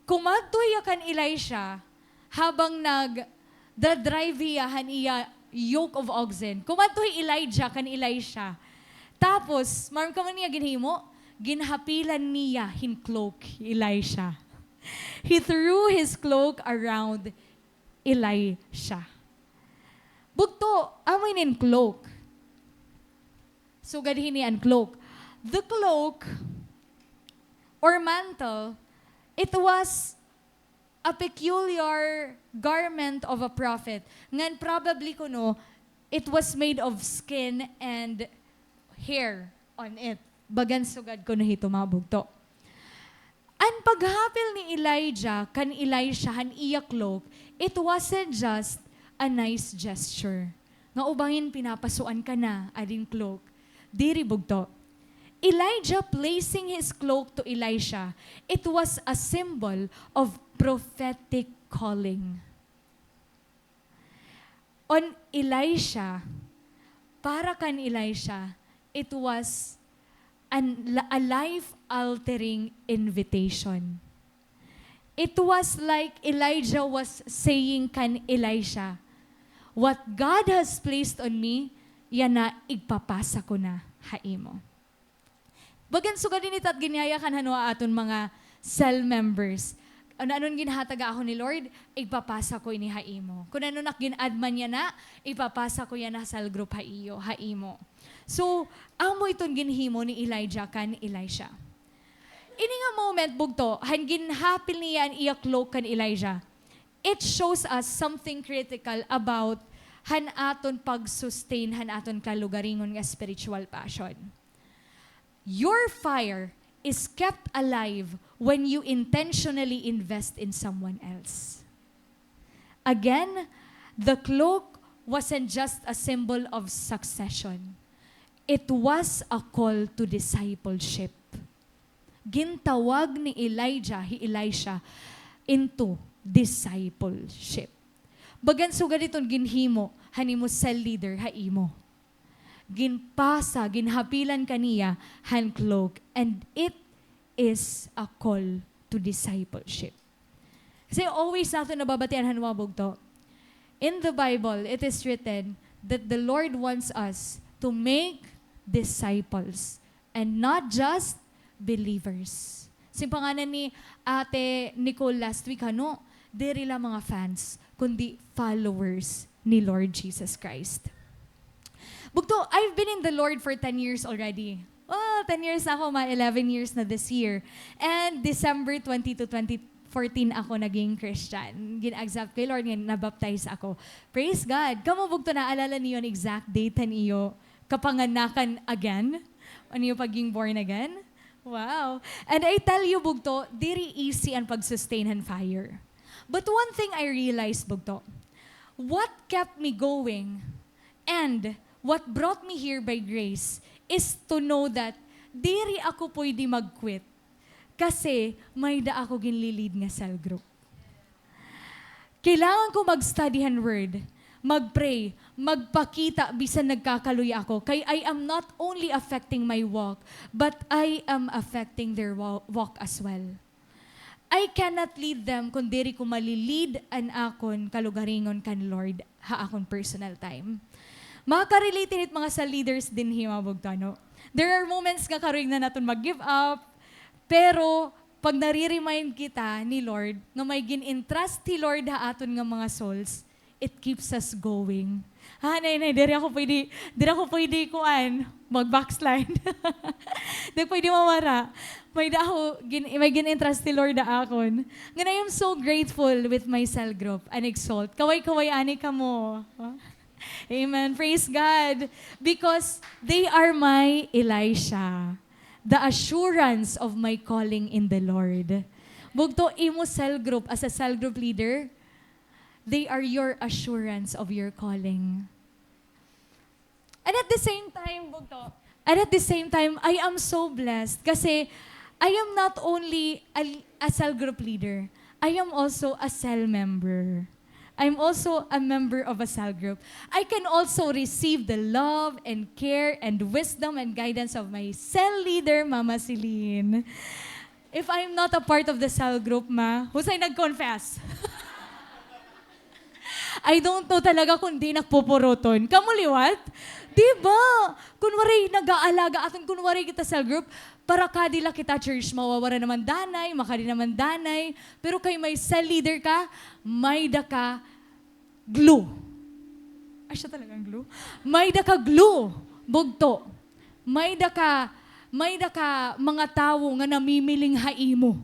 kumadtoy kan Elisha habang nag-drive iya yoke of oxen. Kumadtoy Elijah kan Elisha. Tapos, maram ka man niya ginhimo, ginhapilan niya hin cloak Elisha. He threw his cloak around Elisha. Bugto, amoy nin cloak. So, gadhin niya ang cloak. The cloak or mantle, it was a peculiar garment of a prophet. Ngan probably kuno, it was made of skin and hair on it. Bagan sugad ko na hito mabugto. Ang paghapil ni Elijah kan Elisha han iya cloak, it wasn't just a nice gesture. Nga ubangin pinapasuan ka na ading cloak. Diri bugto. Elijah placing his cloak to Elisha, it was a symbol of prophetic calling. On Elisha, para kan Elisha, it was a life-altering invitation. It was like Elijah was saying kan Elisha, what God has placed on me, yan na igpapasa ko na haimo. Bagan sugadin ito at ginyaya kan hanwa aton mga cell members. Ano anon ginhataga ako ni Lord, ipapasa ko ini haimo. Kung ano nak ginadman niya na, ipapasa ko yan na cell group haimo. So, amo itong ginhimo ni Elijah kan Elisha. Ini nga moment bugto, han ginhapil niya ang iya cloak kan Elijah. It shows us something critical about han aton pag-sustain, han aton kalugaringon nga spiritual passion. Your fire is kept alive when you intentionally invest in someone else. Again, the cloak wasn't just a symbol of succession. It was a call to discipleship. Gintawag ni Elisha into discipleship. Bagan sugad itong ginhimo, hanimo cell leader, haimo. Ginpasa, ginhapilan kaniya, hand cloak, and it is a call to discipleship. Kasi always natin nababatian hanwabog to. In the Bible, it is written that the Lord wants us to make disciples and not just believers. Simpanganan ni Ate Nicole last week, diri lang mga fans, kundi followers ni Lord Jesus Christ. Bugto, I've been in the Lord for 10 years already. 10 years na ako, 11 years na this year. And December 20 to 2014 ako naging Christian. Gin-accept kay Lord, nabaptize ako. Praise God. Kamu bugto, naalala niyo ang exact date niyo kapanganakan again? Ano yung pagiging born again? Wow. And I tell you, bugto, diri easy ang pag-sustain and fire. But one thing I realized, bugto, what kept me going and what brought me here by grace is to know that diri ako pwede mag-quit kasi may da ako ginlilid nga cell group. Kailangan ko mag-studyhan word, mag-pray, magpakita bisan nagkakaluya ako. Kay I am not only affecting my walk, but I am affecting their walk as well. I cannot lead them kung diri ko malilid an akon kalugaringon kan Lord ha akon personal time. Maka-relate mga sa leaders din himabog tano. There are moments nga karoing na natin mag-give up, pero pag nare-remind kita ni Lord, nga may gin-entrust ni Lord ha aton nga mga souls, it keeps us going. Nay, diri ako pwede kuan, mag-backslide. Di pwede mawara. May gin-entrust ni Lord ha akon. Nga I am so grateful with my cell group and exalt. Kaway ani ka mo. Amen. Praise God. Because they are my Elisha. The assurance of my calling in the Lord. Bugto imo cell group, as a cell group leader, they are your assurance of your calling. And at the same time, bugto, I am so blessed kasi I am not only a cell group leader, I am also a cell member. I'm also a member of a cell group. I can also receive the love and care and wisdom and guidance of my cell leader, Mama Celine. If I'm not a part of the cell group, Ma, husay nag-confess. I don't know talaga kung di nagpupuruton. Kamuliwat? Diba? Kunwari nag-aalaga aton kunwari kita cell group, para kadila kita church, mawawara naman danay, makadi naman danay. Pero kay may cell leader ka, may da ka glue. Ay, siya talagang glue? May da ka glue, bugto. May da ka mga tao nga namimiling haimo.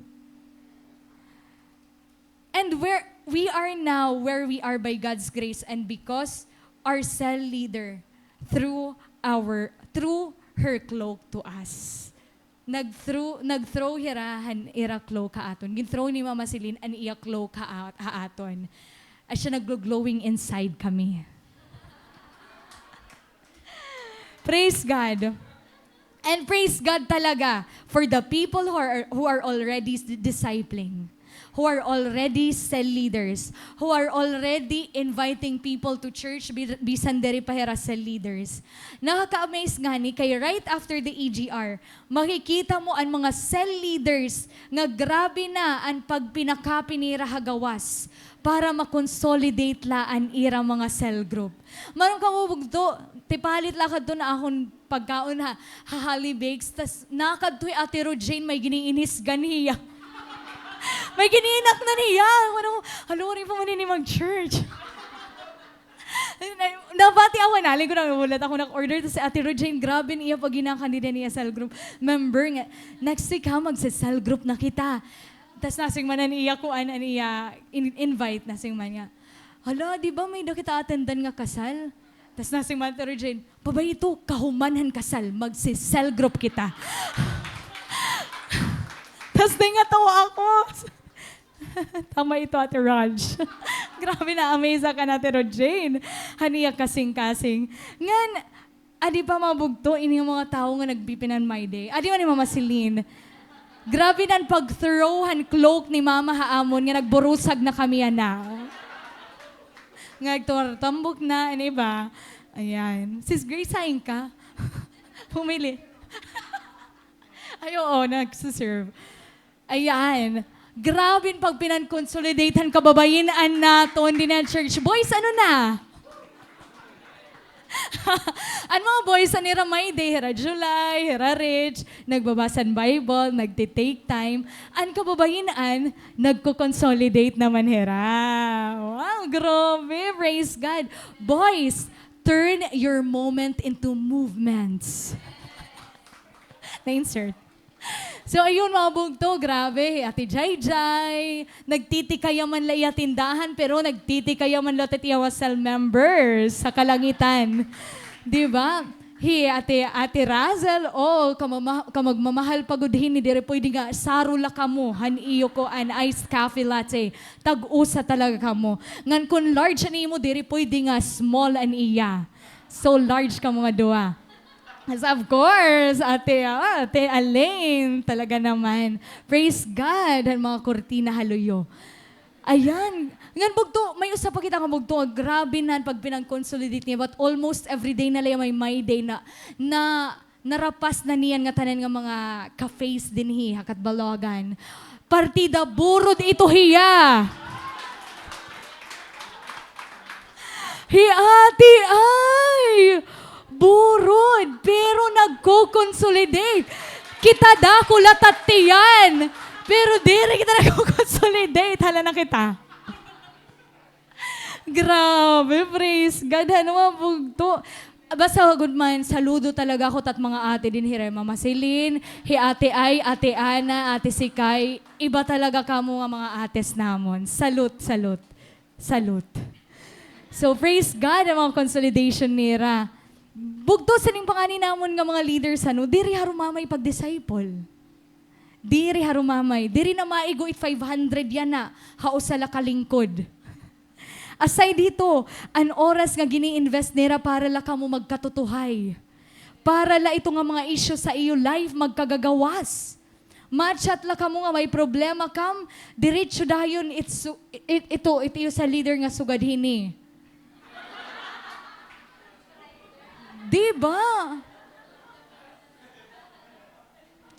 And where we are now, where we are by God's grace and because our cell leader, through her cloak to us. Nag-throw hirahan ira cloak ka aton. Gin-throw ni Mama Celine an iya cloak ka aton. As siya nag-glowing inside kami. Praise God. And praise God talaga for the people who are already discipling, who are already cell leaders, who are already inviting people to church, bisan diri pahera cell leaders. Nakaka-amaze nga ni, kay right after the EGR, makikita mo ang mga cell leaders nga grabe na ang pagpinakapi ni Rahagawas para makonsolidate laan ira mga cell group. Marong kamubugto, tipalit lakad doon na akong pagkaon hahali bakes, tas nakad to'y Ate Rojane may giniinis ganiya. May giniinak na niya. Halo rin pa man ni mag-church. Nabati ako, naling ko na ulat ako nag-order to si Ate Rojane. Grabe niya pag ginakandida niya cell group member nga. Next week ha, magsa-cell group na kita. Tapos nasing man niya ko niya invite nasing man niya. Hala, di ba may kita attendan nga kasal? Tapos nasing man Ate Rojane, pabay ito, kahumanhan kasal, magsi-cell group kita. Tapos nga tawa ako. Tama ito, Ate Raj. Grabe na, amaze ka na, Ate Rojane. Haniya kasing-kasing. Ngan, adi pa mabugto, ini yung mga tao nga nagbipinan my day. Adi man ni Mama Celine. Grabe na pag-throwhan cloak ni Mama Haamon, nga nagburusag na kami na. Nagtambok na, ano ba? Ayan. Sis Grace, saing ka? Pumili. Ay, oo, nagsiserve. Ayan. Grabe pag pinag-consolidatehan kababayinan nato din na church. Boys, ano na? Ano mga boys, ano nira may day, hira July, hira Rich, nagbabasan Bible, nagtitake time. Ang kababayinan, nagko-consolidate naman hira. Wow, grabe. Praise God. Boys, turn your moment into movements. Na-insert. So ayun mga bugto, grabe, Ate Jai, nagtitikaya man laya tindahan pero nagtitikaya man lotet cell members sa kalangitan. Di ba? Ate Razel, kamagmamahal pagudhin ni dire pwede nga sarula kamo, han iyo ko an iced coffee latte. Tag-usa talaga kamo. Ngan kun large ani mo dire pwede nga small an iya. So large ka mga duwa. Yes, of course, Ate Alain, talaga naman. Praise God, ang mga kurtina haluyo. Ayan, ngan bugto, may usa pa kita nga bugto, grabe na pag pinag-consolidate niya, but almost every day na lang may my day na narapas na niyan nga tanan nga mga cafes din hakat balogan. Partida burod ito hiya. Ate ay! Burod, pero nagko-consolidate. Kita dako latatiyan. Pero diri kita nagko-consolidate. Hala na kita. Grabe, praise God. Ano mga bugto. Basta good man, saludo talaga ako tat mga ate din hire. Mama Celine, Ate Ay, Ate Ana, Ate Sikay. Iba talaga kamo nga mga ates namon. Salute. So praise God ang mga consolidation nira. Bugto sa ning pangani namon nga mga leaders diri harumamay pag-disciple. Diri harumamay, diri na maigo 500 yan na hausala kalingkod. Aside dito, an oras nga gini-invest nira para la kamo magkatutuhay. Para la ito nga mga issue sa iyo life magkagagawas. Machat la kamo nga may problema kam, diretso dayon ito sa leader nga sugadhini. Diba?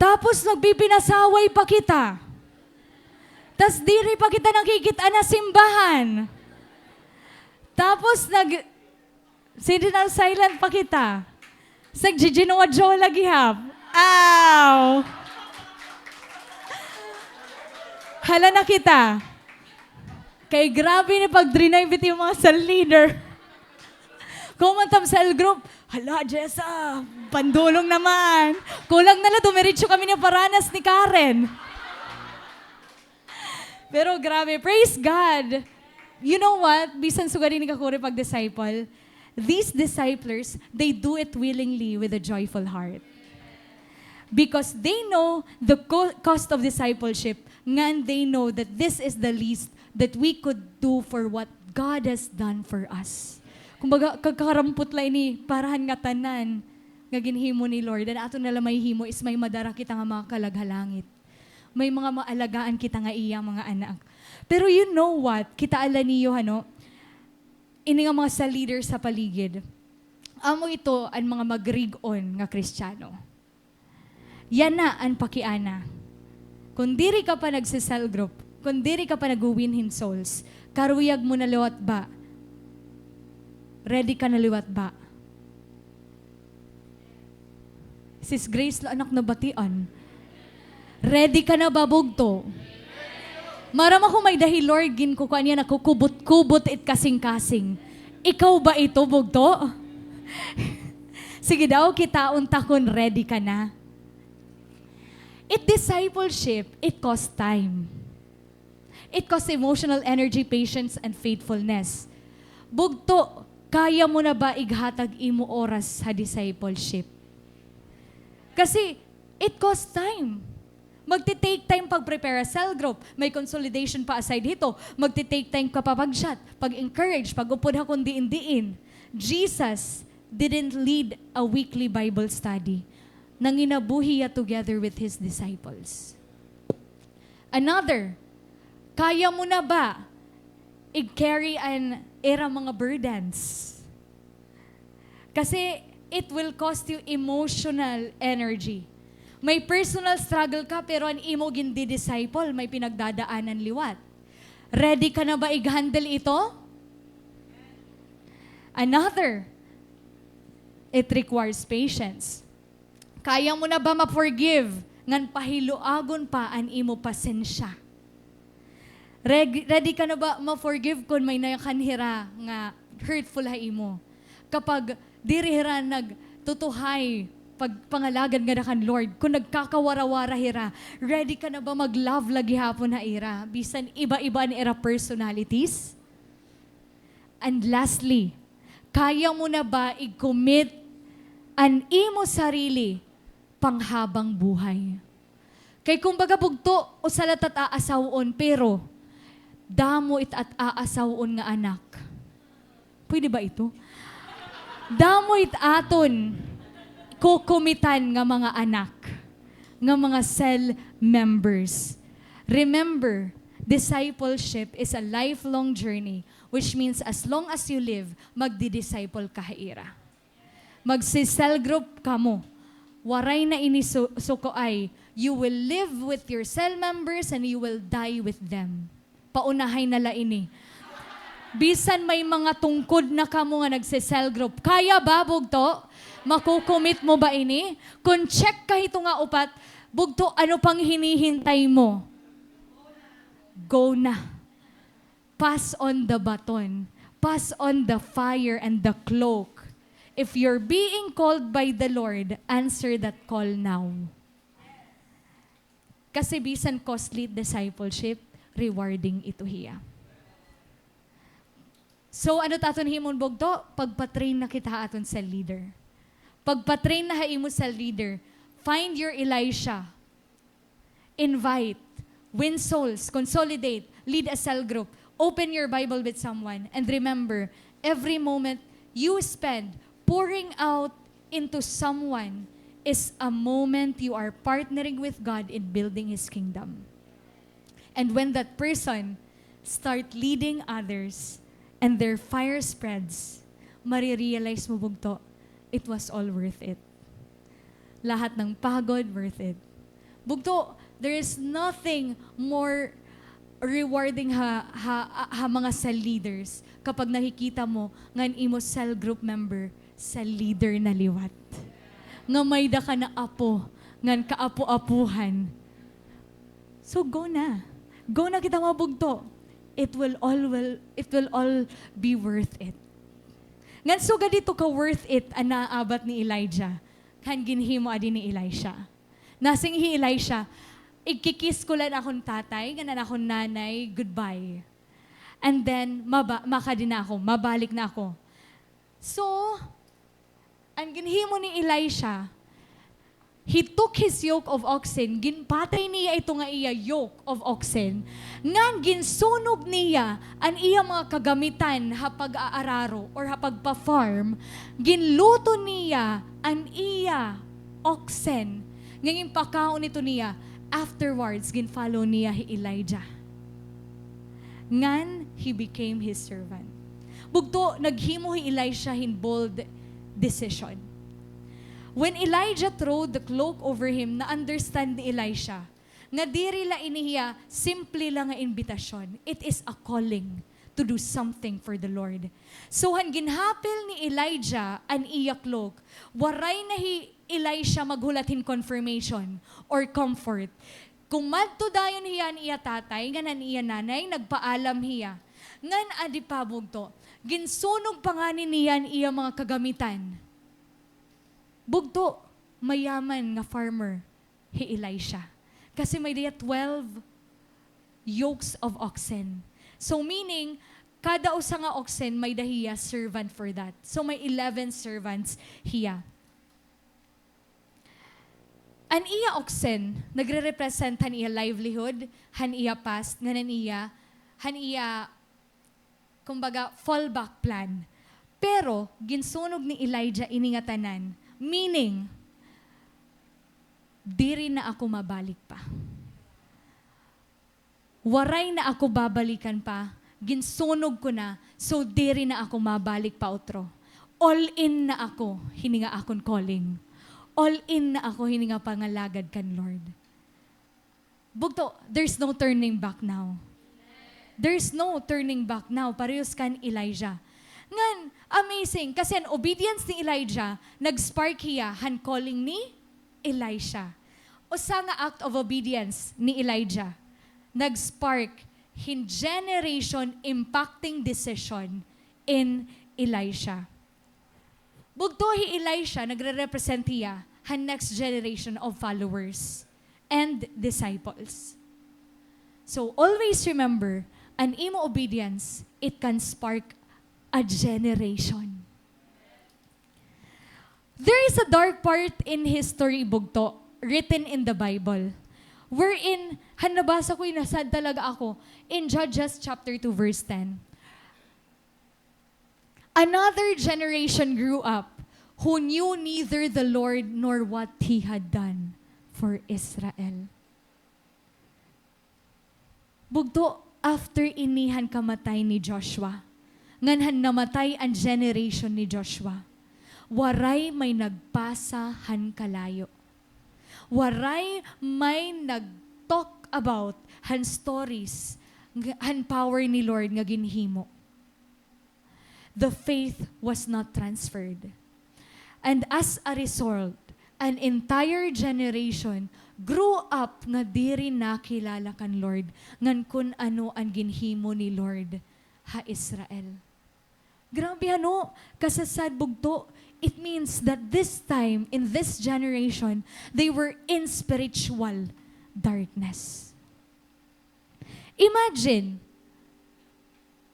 Tapos nagpipinasaway pa kita. Tas diri pa kita nakikita na simbahan. Tapos sinal silent pa kita. Sagjijinowadjo lagi hap. Ow! Hala na kita. Kay grabe ni pag-deny bit yung mga cell leader. Kung man tam cell group, hala Jessa, pandulong naman. Kulang na lang, dumiretso kami ng paranas ni Karen. Pero grabe, praise God. You know what? Bisan sugarin ni Kakuri pag-disciple, these disciplers, they do it willingly with a joyful heart. Because they know the cost of discipleship, and they know that this is the least that we could do for what God has done for us. Kumbaga, kagkarampot lang ini, parahan nga tanan, nga ginhimo ni Lord. And ato nala may himo is may madara kita nga mga kalaghalangit. May mga maalagaan kita nga iya mga anak. Pero you know what? Kita ala niyo, ini nga mga sa leader sa paligid. Amo ito ang mga magrig-on nga Kristiyano. Yan na ang pakiana. Kung diri ka pa nagsisel group, kung diri ka pa nag-win souls, karuyag mo na liwat ba? Ready ka na liwat ba? Sis Grace, anak na batian. Ready ka na ba, bugto? Marama ko may dahil Lord, gin ko kanya nakukubot-kubot it kasing-kasing. Ikaw ba ito, bugto? Sige daw, kita untakon, ready ka na. Discipleship, it costs time. It costs emotional energy, patience, and faithfulness. Bugto, kaya mo na ba ighatag imo oras sa discipleship? Kasi, it costs time. Magti-take time pag-prepare a cell group. May consolidation pa aside dito. Magti-take time ka pa pag-shot, pag-encourage, pag-upod ha kung diin-diin. Jesus didn't lead a weekly Bible study. Nanginabuhi together with His disciples. Another, kaya mo na ba i-carry an era mga burdens? Kasi it will cost you emotional energy. May personal struggle ka pero ang imo gindi disciple, may pinagdadaanan liwat. Ready ka na ba i-handle ito? Another, it requires patience. Kaya mo na ba ma-forgive ngan pahiluagon pa ang imo pasensya? Ready ka na ba ma-forgive kung may nakanhira nga hurtful ha imo? Kapag dirihira nagtutuhay pagpangalagan nga na kan Lord, kung nagkakawara-wara hira, ready ka na ba mag-love lagi hapon na ira? Bisan iba-iba ni era personalities? And lastly, kaya mo na ba i-commit an imo sarili panghabang buhay? Kay kumbaga bugto o salat at aasawon, pero damo it at aasawon nga anak. Pwede ba ito? Damo it aton kukumitan nga mga anak, nga mga cell members. Remember, discipleship is a lifelong journey, which means as long as you live, magdi-disciple ka haira. Magsi-cell group ka mo. Waray na ini suko ay, you will live with your cell members and you will die with them. Paunahay nala ini. Bisan may mga tungkod na kamo nga nagsi-cell group, kaya ba bugto? Makukumit mo ba ini? Kung check ka ito nga upat, bugto, ano pang hinihintay mo? Go na. Pass on the baton. Pass on the fire and the cloak. If you're being called by the Lord, answer that call now. Kasi bisan costly discipleship, rewarding ito hiya. So ano taton himon bugto? Pagpatrain na kita aton sa leader. Pagpatrain na haimo sa leader, find your Elisha. Invite, win souls, consolidate, lead a cell group, open your Bible with someone, and remember, every moment you spend pouring out into someone is a moment you are partnering with God in building His kingdom. And when that person start leading others and their fire spreads, marirealize mo bugto, it was all worth it. Lahat ng pagod, worth it. Bugto, there is nothing more rewarding mga cell leaders kapag nakikita mo ngan imo cell group member sa leader na liwat. Nga may da ka na apo, ngan kaapu-apuhan. So go na. Go na kita mabugto. It will all be worth it. Ngan so ganito ka worth it ang naabat ni Elijah. Kan ginhimo adi ni Elisha. Nasing hi Elisha, ikikis ko lang akong tatay, ganan akong nanay, goodbye. And then, makadin na ako, mabalik na ako. So, ang ginhimo ni Elisha, he took his yoke of oxen, ginpatay niya ito nga iya yoke of oxen, ngan ginsunog niya ang iya mga kagamitan hapag aararo or hapag pa-farm, ginluto niya ang iya oxen, ngayon pakaon ito niya, afterwards, ginfollow niya hi Elijah. Ngan, he became his servant. Bugto, naghimo hi Elisha hin bold decision. When Elijah threw the cloak over him, na-understand ni Elisha, nga diri la inihiya, simple lang nga invitasyon. It is a calling to do something for the Lord. So, han ginhapil ni Elijah an iya cloak, waray na hi Elisha maghulatin confirmation or comfort. Kung madto dayon hiya an iya tatay, nganan iya nanay, nagpaalam hiya. Ngan adi pabog to, ginsunog pa nga niya iya mga kagamitan. Bugto, mayaman nga farmer, hi Elisha. Kasi may diya 12 yokes of oxen. So meaning, kada usa nga oxen may dahiya servant for that. So may 11 servants hiya. An iya oxen, nagre-represent han iya livelihood, han iya past, han iya, kumbaga, fallback plan. Pero, ginsunog ni Elijah iningatanan, meaning, diri na ako mabalik pa. Waray na ako babalikan pa, ginsunog ko na, so diri na ako mabalik pa otro. All in na ako, hininga akon calling. All in na ako, hininga pangalagad kan Lord. Bugto, there's no turning back now. There's no turning back now. Parehas kan Elijah. Ngan, amazing. Kasi ang obedience ni Elijah, nag-spark hiya, han calling ni Elisha. O sa nga act of obedience ni Elijah, nag-spark hin generation impacting decision in Elisha. Bugto hi Elisha, nagre-represent hiya, han next generation of followers and disciples. So always remember, an imo obedience, it can spark a generation. There is a dark part in history, bugto, written in the Bible, wherein, nabasa ko yung nasad talaga ako, in Judges chapter 2 verse 10. Another generation grew up who knew neither the Lord nor what He had done for Israel. Bugto, after inihan kamatay ni Joshua, nganhan namatay ang generation ni Joshua, waray may nagpasa han kalayo. Waray may nag-talk about han stories, han power ni Lord nga ginhimo. The faith was not transferred. And as a result, an entire generation grew up nga diri nakilala kan Lord, ngan kun ano ang ginhimo ni Lord ha Israel. Grabe ano, kasasad bugto, it means that this time, in this generation, they were in spiritual darkness. Imagine,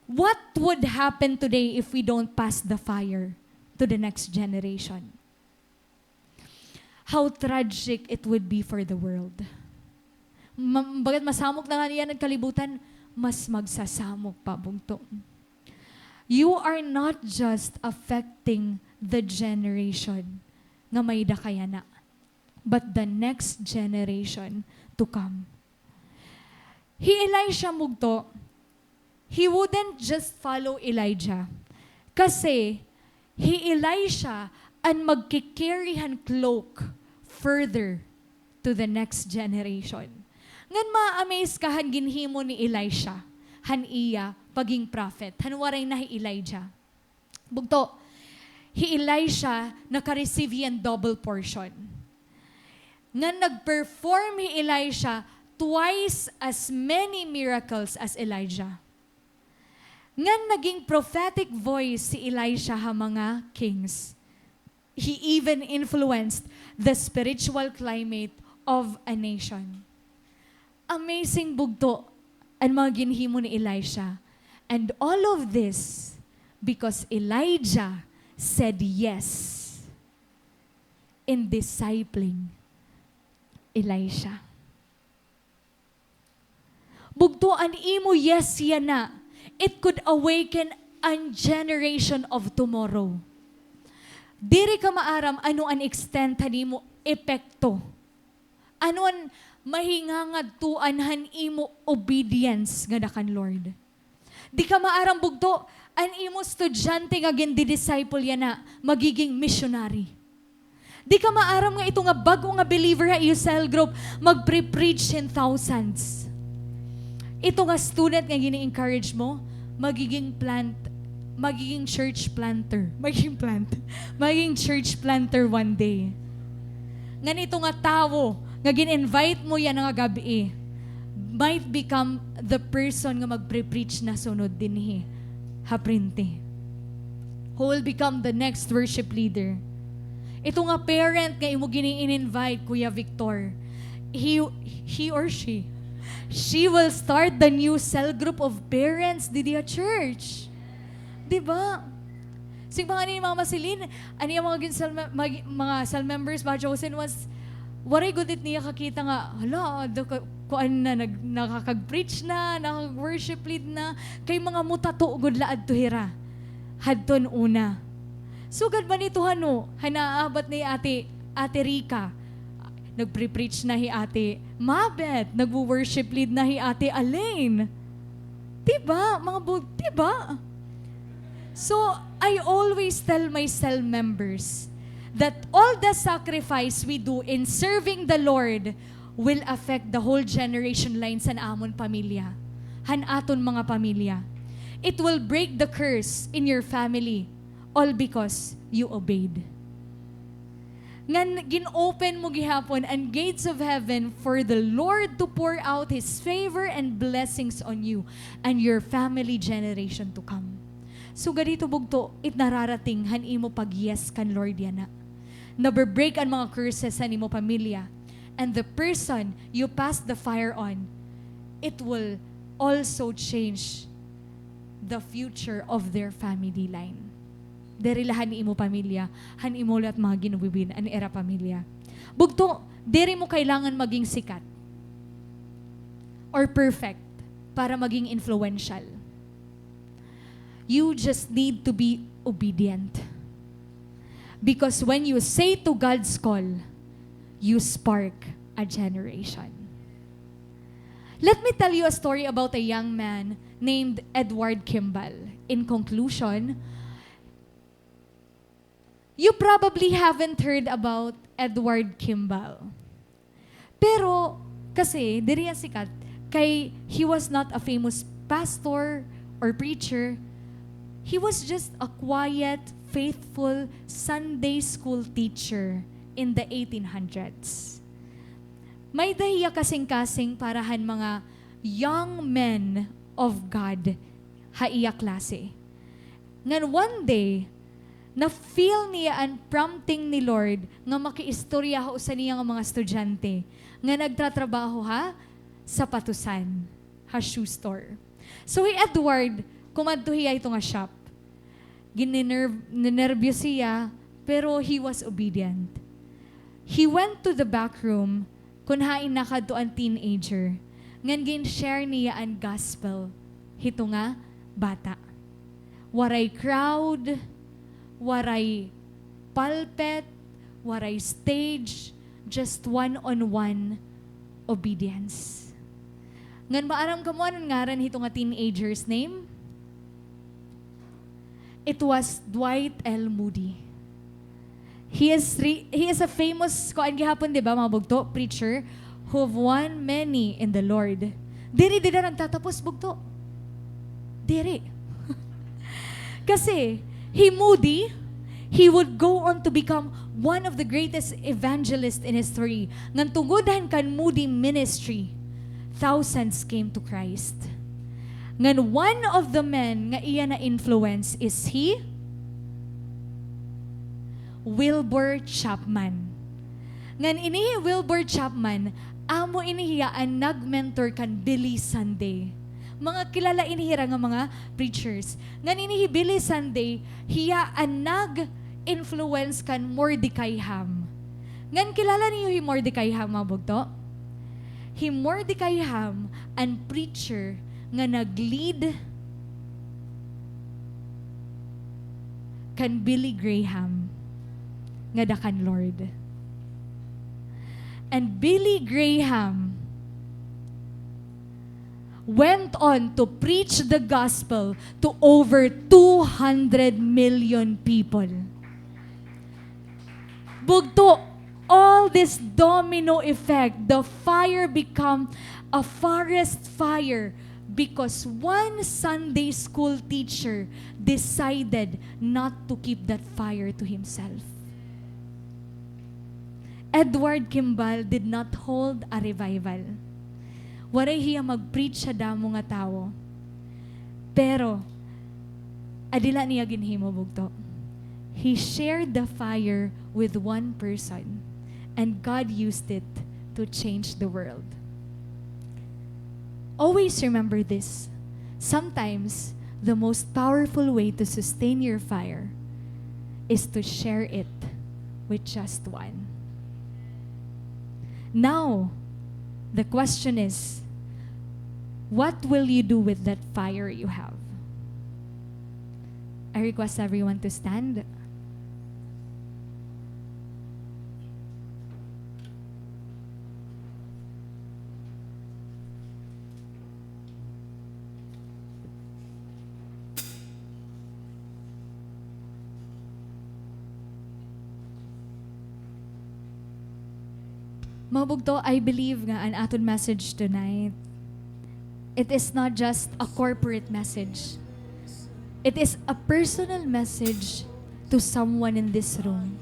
what would happen today if we don't pass the fire to the next generation? How tragic it would be for the world. Bagat masamok na nga niya ng kalibutan, mas magsasamok pa bugto. You are not just affecting the generation nga may dakayana. but the next generation to come. Elisha mugto, he wouldn't just follow Elijah. Kasi, Elisha ang magkikarryhan cloak further to the next generation. Ngan ma-amaze ka han ginhimo ni Elisha, han iya paging prophet, han waray na Elijah. Bugto, Elisha naka-receive yan double portion. Ngan nag-perform Elisha twice as many miracles as Elijah. Ngan naging prophetic voice si Elisha ha mga kings. He even influenced the spiritual climate of a nation. Amazing bugto ang mga ginhimo ni Elisha. And all of this because Elijah said yes in discipling Elisha. Bugto an imo yes yan na. It could awaken a generation of tomorrow. Diri ka maaram ano an extent hanimo epekto. Ano an mahingangad tuan han imo obedience nga dakan Lord. Di ka maaram bugto an imo estudyante nga gindi-disciple yan na magiging missionary. Di ka maaram nga ito nga bago nga believer ha iyo cell group magpre-preach in thousands. Ito nga student nga gini-encourage mo, magiging church planter. Magiging church planter one day. Nganito nga tao, nga gin-invite mo yan nga gabi, might become the person nga magpre-preach na sunod din haprinte. Who will become the next worship leader. Ito nga parent nga imo gini-invite, Kuya Victor, he or she will start the new cell group of parents di church. Diba? Sing mga ni mga masilin, ani mga cell members ba chosen was waray good it niya kakita nga, hala, kuan na nakakag-preach na, nakag-worship lead na, kay mga mutato good laad to hira. Hadton una. Sugad ba nito hano, hanaabat ni Ate Rika, nagpre-preach na ate Mabet, nagwo-worship lead na ate Alain. Diba? Diba? So, I always tell my cell members that all the sacrifice we do in serving the Lord will affect the whole generation line sa amon pamilya. Han aton mga pamilya. It will break the curse in your family all because you obeyed. Ngan gin-open mo gihapon ang gates of heaven for the Lord to pour out His favor and blessings on you and your family generation to come. So ganito bugto, it nararating han imo pag-yes kan Lord yana. Nabre-break ang mga curses sa imo pamilya. And the person you pass the fire on, it will also change the future of their family line. Diri lahan ni imo pamilya, han imo lat mga ginubibin an era pamilya. Bugto, diri mo kailangan maging sikat or perfect para maging influential. You just need to be obedient. Because when you say to God's call, you spark a generation. Let me tell you a story about a young man named Edward Kimball. In conclusion, you probably haven't heard about Edward Kimball. Pero, kasi, diri yan sikat, kay he was not a famous pastor or preacher. He was just a quiet, faithful Sunday school teacher in the 1800s. May dahiya kasing-kasing parahan mga young men of God haiya klase. Ngan one day, na-feel niya ang prompting ni Lord nga makiistorya ho sa niya nga mga estudyante nga nagtatrabaho sa patusan, shoe store. So, Edward, kumadto hiya ito nga shop. Ninervyos siya, pero he was obedient. He went to the back room kung hain nakadto ang teenager. Ngan gin-share niya ang gospel. Hito nga, bata. Waray crowd, waray pulpit, waray stage, just one-on-one obedience. Ngan maaram ka mo anong ngaran hito nga teenager's name? It was Dwight L. Moody. He is a famous, kuan gihapon, di ba, mga bugto, preacher, who have won many in the Lord. Diri na nagtatapos, bugto. Diri. Kasi, he would go on to become one of the greatest evangelists in history. Ngan tungudan kan Moody ministry, thousands came to Christ. Ngan one of the men nga iya na influence is Wilbur Chapman. Ngan ini Wilbur Chapman, amo inihiyaan nag-mentor kan Billy Sunday. Mga kilala inihira nga mga preachers. Ngan inihi Billy Sunday, hiyaan nag-influence kan Mordecai Ham. Ngan kilala niyo hi Mordecai Ham, mga bugto? Hi Mordecai Ham, an preacher nga nag-lead kan Billy Graham nga dakan Lord. And Billy Graham went on to preach the gospel to over 200 million people. Bugto, all this domino effect, the fire become a forest fire because one Sunday school teacher decided not to keep that fire to himself. Edward Kimball did not hold a revival. Waray hiya mag-preach sa damo nga tao. Pero, adila niya ginhimo bugto. He shared the fire with one person and God used it to change the world. Always remember this. Sometimes, the most powerful way to sustain your fire is to share it with just one. Now, the question is, what will you do with that fire you have? I request everyone to stand. Mabugto, I believe nga an aton message tonight, it is not just a corporate message. It is a personal message to someone in this room.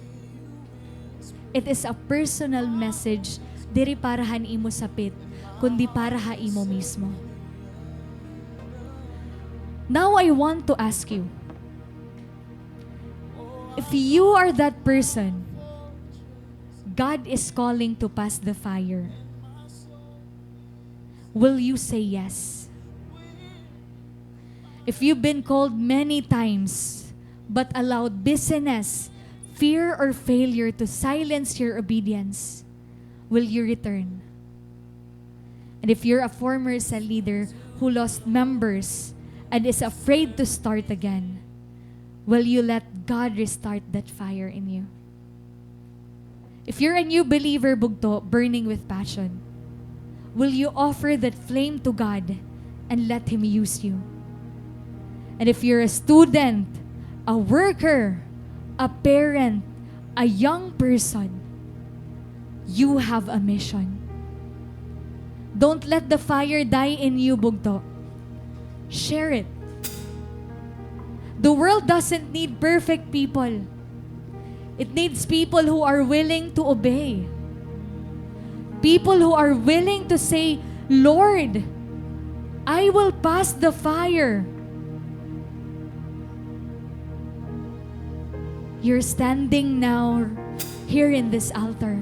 It is a personal message diri para han imo sapit, kundi para ha imo mismo. Now I want to ask you, if you are that person, God is calling to pass the fire, will you say yes? If you've been called many times, but allowed busyness, fear, or failure to silence your obedience, will you return? And if you're a former cell leader who lost members and is afraid to start again, will you let God restart that fire in you? If you're a new believer, bugto, burning with passion, will you offer that flame to God and let Him use you? And if you're a student, a worker, a parent, a young person, you have a mission. Don't let the fire die in you, bugto. Share it. The world doesn't need perfect people. It needs people who are willing to obey. People who are willing to say, Lord, I will pass the fire. You're standing now here in this altar,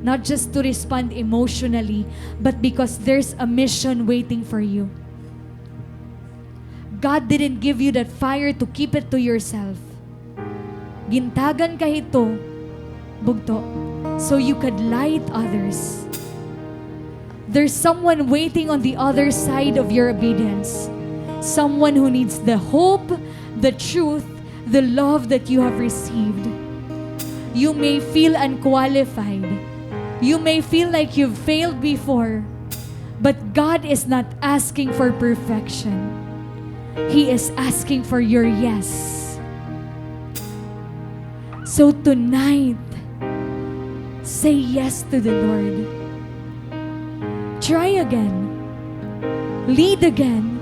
not just to respond emotionally, but because there's a mission waiting for you. God didn't give you that fire to keep it to yourself. Gintagan ka ito, bugto, so you could light others. There's someone waiting on the other side of your obedience. Someone who needs the hope, the truth, the love that you have received. You may feel unqualified. You may feel like you've failed before. But God is not asking for perfection. He is asking for your yes. So tonight, say yes to the Lord. Try again. Lead again.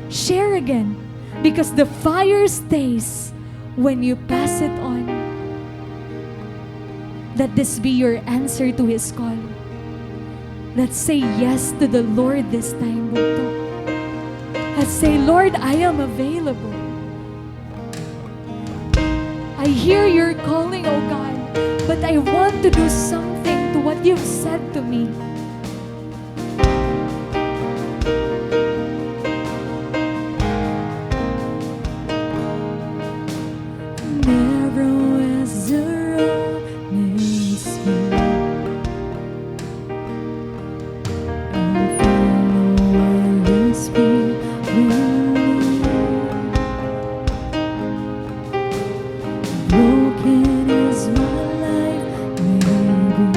Share again. Because the fire stays when you pass it on. Let this be your answer to His call. Let's say yes to the Lord this time, Bugtong. Let's say, Lord, I am available. I hear your calling, oh God, but I want to do something to what you've said to me. Narrow as the road may seem, I'll follow where you speak. Broken is my life, maybe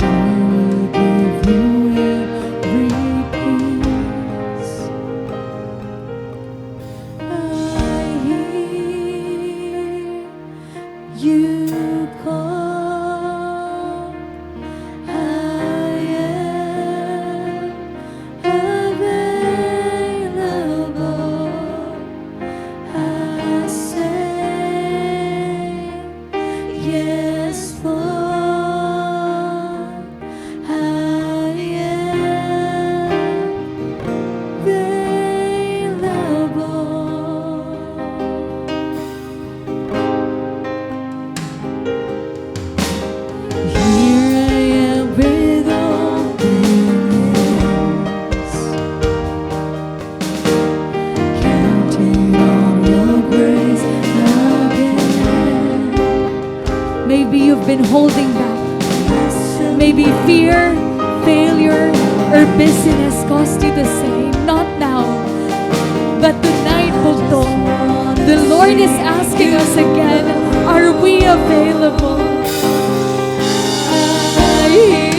I will give you every piece. I hear you call. I am available. I say yes, Lord. I am available. Here I am with openness, counting on your grace again. Maybe you've been holding back. Maybe fear, failure, or busyness caused you to say, not now. But tonight, Bugtong, the Lord is asking us again, are we available? I hear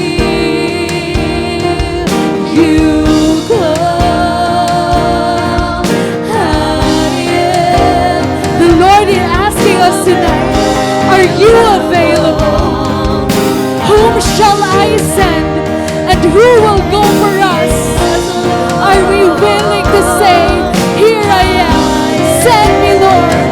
you call. I am. The Lord is asking us tonight, are you available? Whom shall I send? And who will go for us? Are we willing to say, here I am, send me, Lord,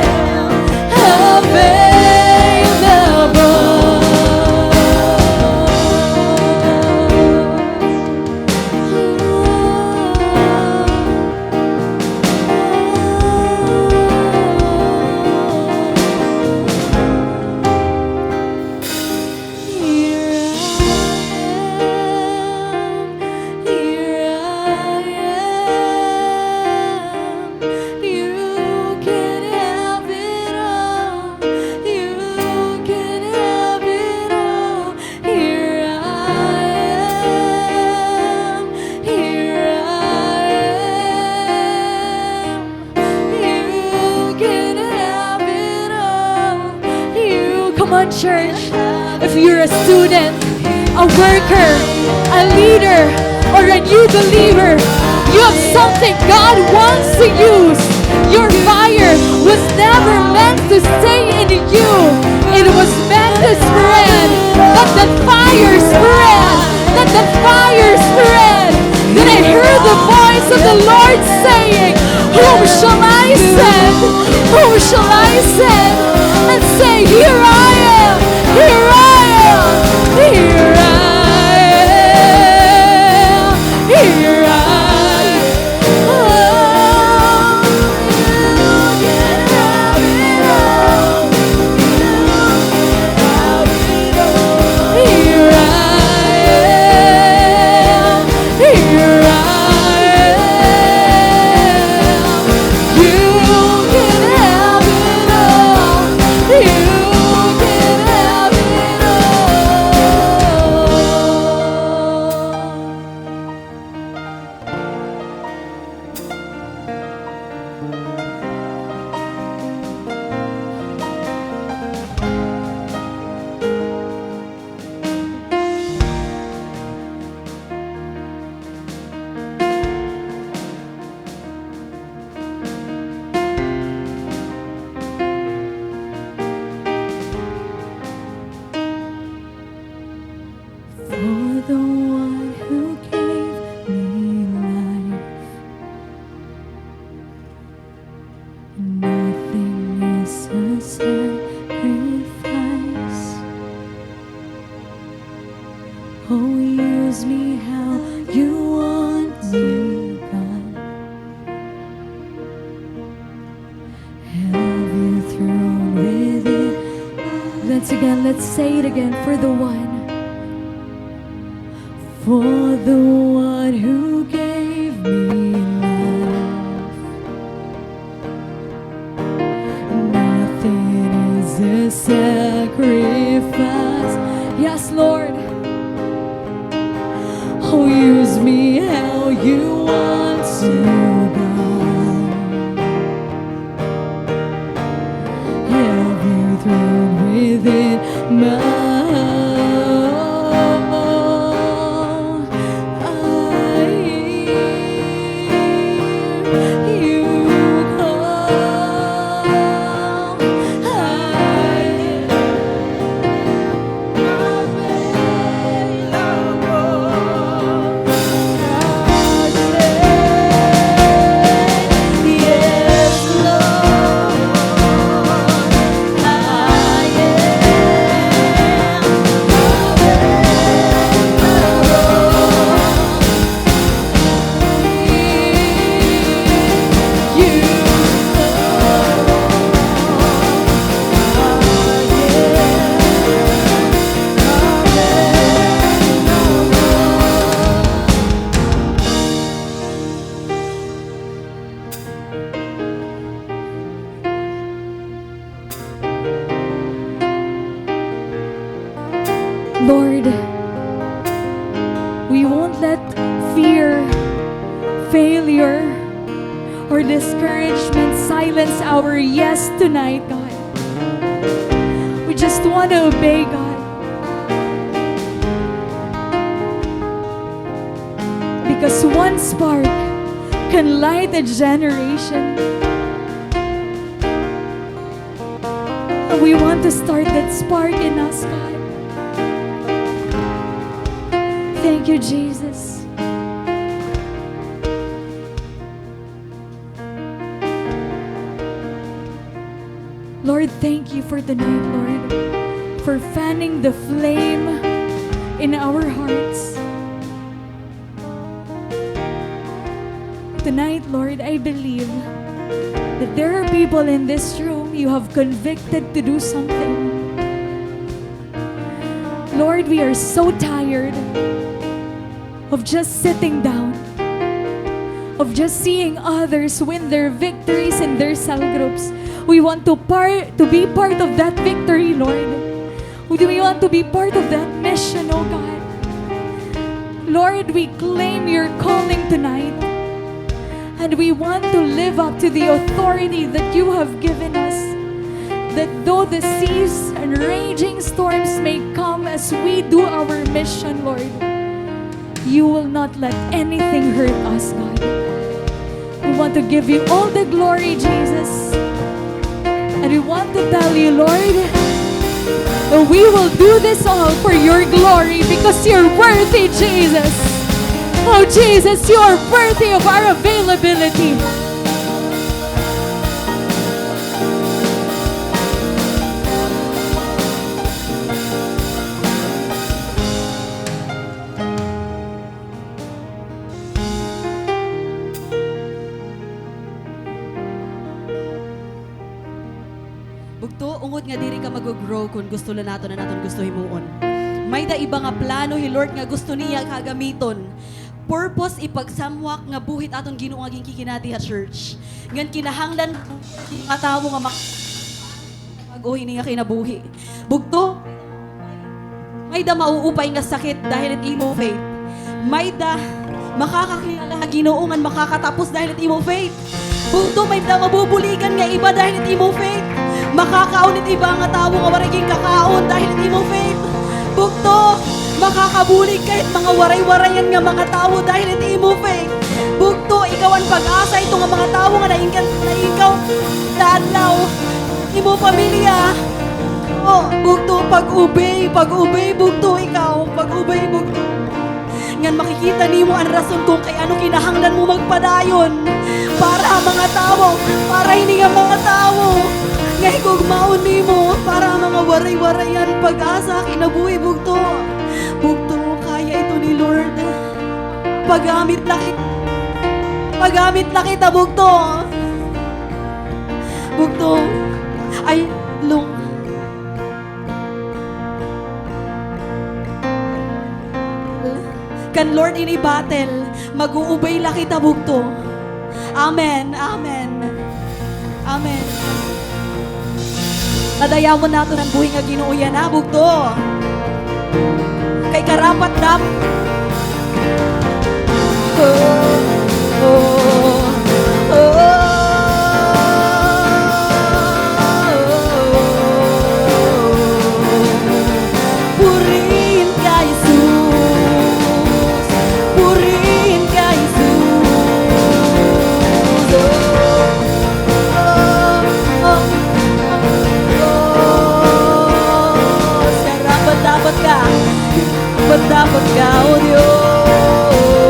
Come on, church. If you're a student, a worker, a leader, or a new believer, you have something God wants to use. Your fire was never meant to stay in you. It was meant to spread. Let the fire spread. Let the fire spread. Then I heard the voice of the Lord saying, whom shall I send? Whom shall I send? And say, here I am, here I am, here I am, here I am. You can have it all. Here I am, here I am. You can have it all. You Nothing is a sacrifice. Oh, use me how you want me, God. Have you thrown with it? Let's say it again. For the one who gave me life. Nothing is a sacrifice. Yes, Lord. Oh, use me how you want to, God. Have you thrown within my Lord, we won't let fear, failure, or discouragement silence our yes tonight, God. We just want to obey, God. Because one spark can light a generation. And we want to start that spark in us, God. Thank you, Jesus. Lord, thank you for the night, Lord, for fanning the flame in our hearts. Tonight, Lord, I believe that there are people in this room you have convicted to do something. Lord, we are so tired of just sitting down, of just seeing others win their victories in their cell groups. We want to be part of that victory, Lord. We want to be part of that mission, oh God. Lord, we claim your calling tonight, and we want to live up to the authority that you have given us, that though the seas and raging storms may come as we do our mission, Lord, you will not let anything hurt us, God. We want to give you all the glory, Jesus. And we want to tell you, Lord, that we will do this all for your glory because you're worthy, Jesus. Oh, Jesus, you are worthy of our availability. Bugto, ungod nga diri ka mag-grow kung gusto na nato gusto himuon. May da iba nga plano hi Lord nga gusto niya kagamiton. Purpose ipagsamwak nga buhit aton Ginoo nga ginkikinati ha church. Ngan kinahanglan nga tawo nga mag-uhi niya kinabuhi. Bugto, may da mauupay nga sakit dahil it imo faith. May da makakakilala nga Ginoo nga makakatapos dahil it imo faith. Bugto, may da mabubuligan nga iba dahil it imo faith. Makakaon it iba nga tawo nga wariging kakaon dahil it imo faith. Bugto, makakabulig kahit mga waray-warayan nga mga tawo dahil it imo faith. Bugto, ikaw ang pag-asa ito nga mga tawo nga naingkan na ikaw dadlaw imo pamilya. Oh, bugto, pag-ubay, bugto ikaw, pag-ubay, bugto. Ngan makikita nimo ang rason kung kay ano kinahanglan mo magpadayon para mga mga tao, para hindi nga mga tao. Ngay kog mauni mo, para mga waray-warayan pag-asa kinabuhi bugto. Bugto, kaya ito ni Lord. Paggamit na kita bugto. Bugto. Ay, Lung. Kan Lord ini battle, mag-uubay la kita bugto. Amen, amen. Amen. Nadayamon nato ng buhay nga Ginoo yan na bugto. Kay karapat dap. Oh, oh, oh. Purihin ka, Jesus. Purihin ka, Jesus. Dapat ka, dapat ka, oh Diyos.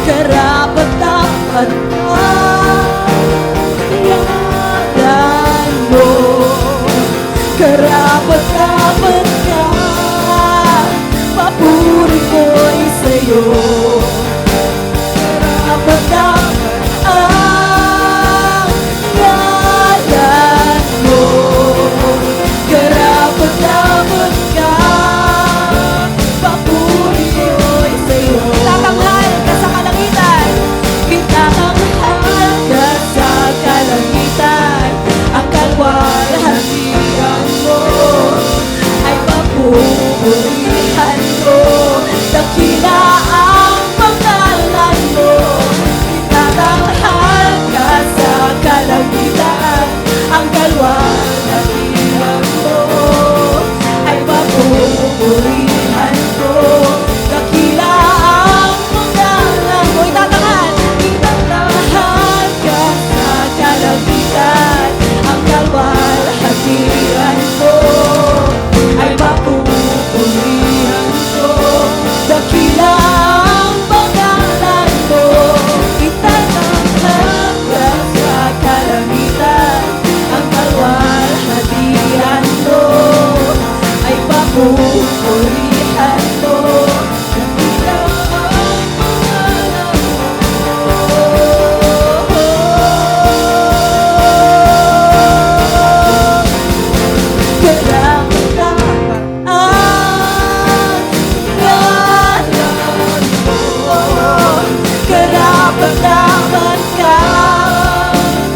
Karapat dapat ka, yaran mo. Karapat dapat ka, papuri ko'y sa'yo. Karapat dapat ang yaran mo. Karapat dapat ka, papuri ko'y sa'yo. Tatanghal ka sa kalangitan, itatanghal ka sa kalangitan. Ang kalwalhatian mo ay papurihan ko. Dakila ang pangalan mo, itatanghal ka sa kalangitan. Ang kalwalhatian mo ay papurihan ko. Dakila ang pangalan mo, itatanghal ka sa kalangitan. Ang kalwalhatian mo ay papurihan ko. Dakila ang pangalan mo, itatanghal ka sa kalangitan. Ang kalwalhatian mo ay papurihan ko. Dakila ang pangalan karapat-dapat ka,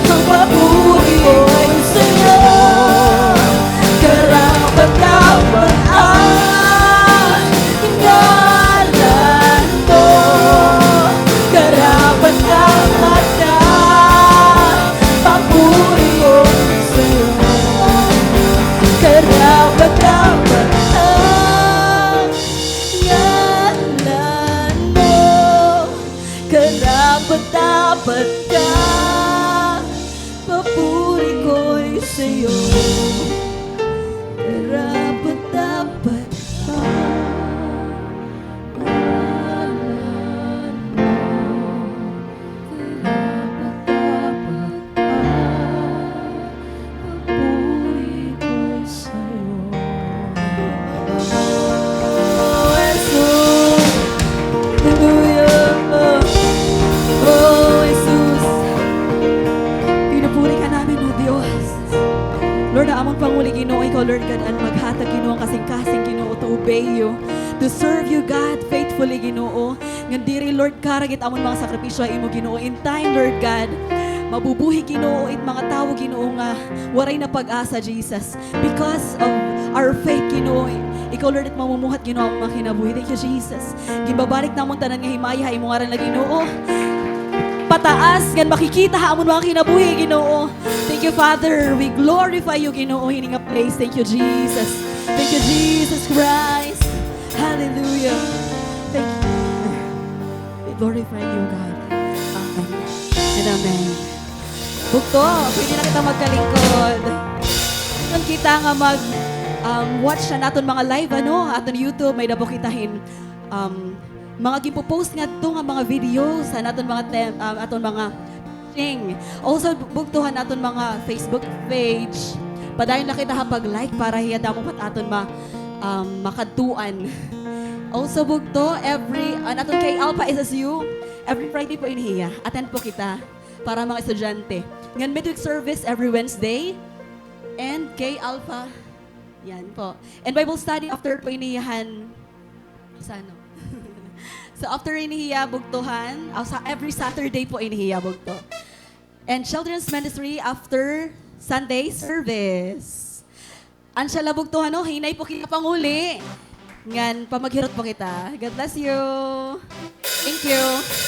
ang papuri ko'y sa'yo. Karapat-dapat ang ngalan mo. Karapat-dapat ka, papuri ko'y sa'yo. Karapat-dapat ang ngalan mo. Karapat-dapat ka, papuri ko'y sa'yo. Karapat-dapat ka, ngalan mo. Karapat-dapat ka, papuri ko'y sa'yo. Oh, Jesus. Hallelujah. Oh, Jesus. Pinupuri ka namin, oh Diyos. Lord, na among panguli Ginoo, ikaw, Lord God, ang maghatag Ginoo, ang kasing-kasing Ginoo, to obey you, to serve you, God, faithfully Ginoo. Ngandiri, Lord, karagit amon mga sakripisyo ay imo Ginoo. In time, Lord God, mabubuhi Ginoo, it mga tao Ginoo nga, waray na pag-asa, Jesus. Because of our faith, Ginoo, ikaw, Lord, at mamumuhat Ginoo ang mga kinabuhi. Thank you, Jesus. Ginbabalik namon tanan nga himaya, imo ngaran na Ginoo. Pataas, gan makikita ha amon mga kinabuhi, Ginoo. Thank you, Father. We glorify you, Ginoo, hining a place. Thank you, Jesus. Thank you, Jesus Christ. Hallelujah. Thank you. We glorify you, God. Amen. And amen. Bukto, pwede na kita magkalingkod. Kung kita nga watch na naton mga live, aton YouTube, may dabo kitahin mga gipo-post nga to nga mga video sa naton mga aton mga watching. Also, bugtuhan naton mga Facebook page. Padayon na kita hapag-like para hiyada mo pat aton makadtuan. Also, bugto, naton kay Alpha SSU, every Friday po inihiya. Attend po kita para mga estudyante. Ngan midweek service every Wednesday. And kay Alpha, yan po. And Bible study after po inihiyahan, sa ano? So after inihiya, bugtuhan, sa every Saturday po inihiya, bugto. And Children's Ministry after Sunday service. Ansya la bugtuhan, no? Hinay po kita panguli. Ngan, pamaghirot po kita. God bless you. Thank you.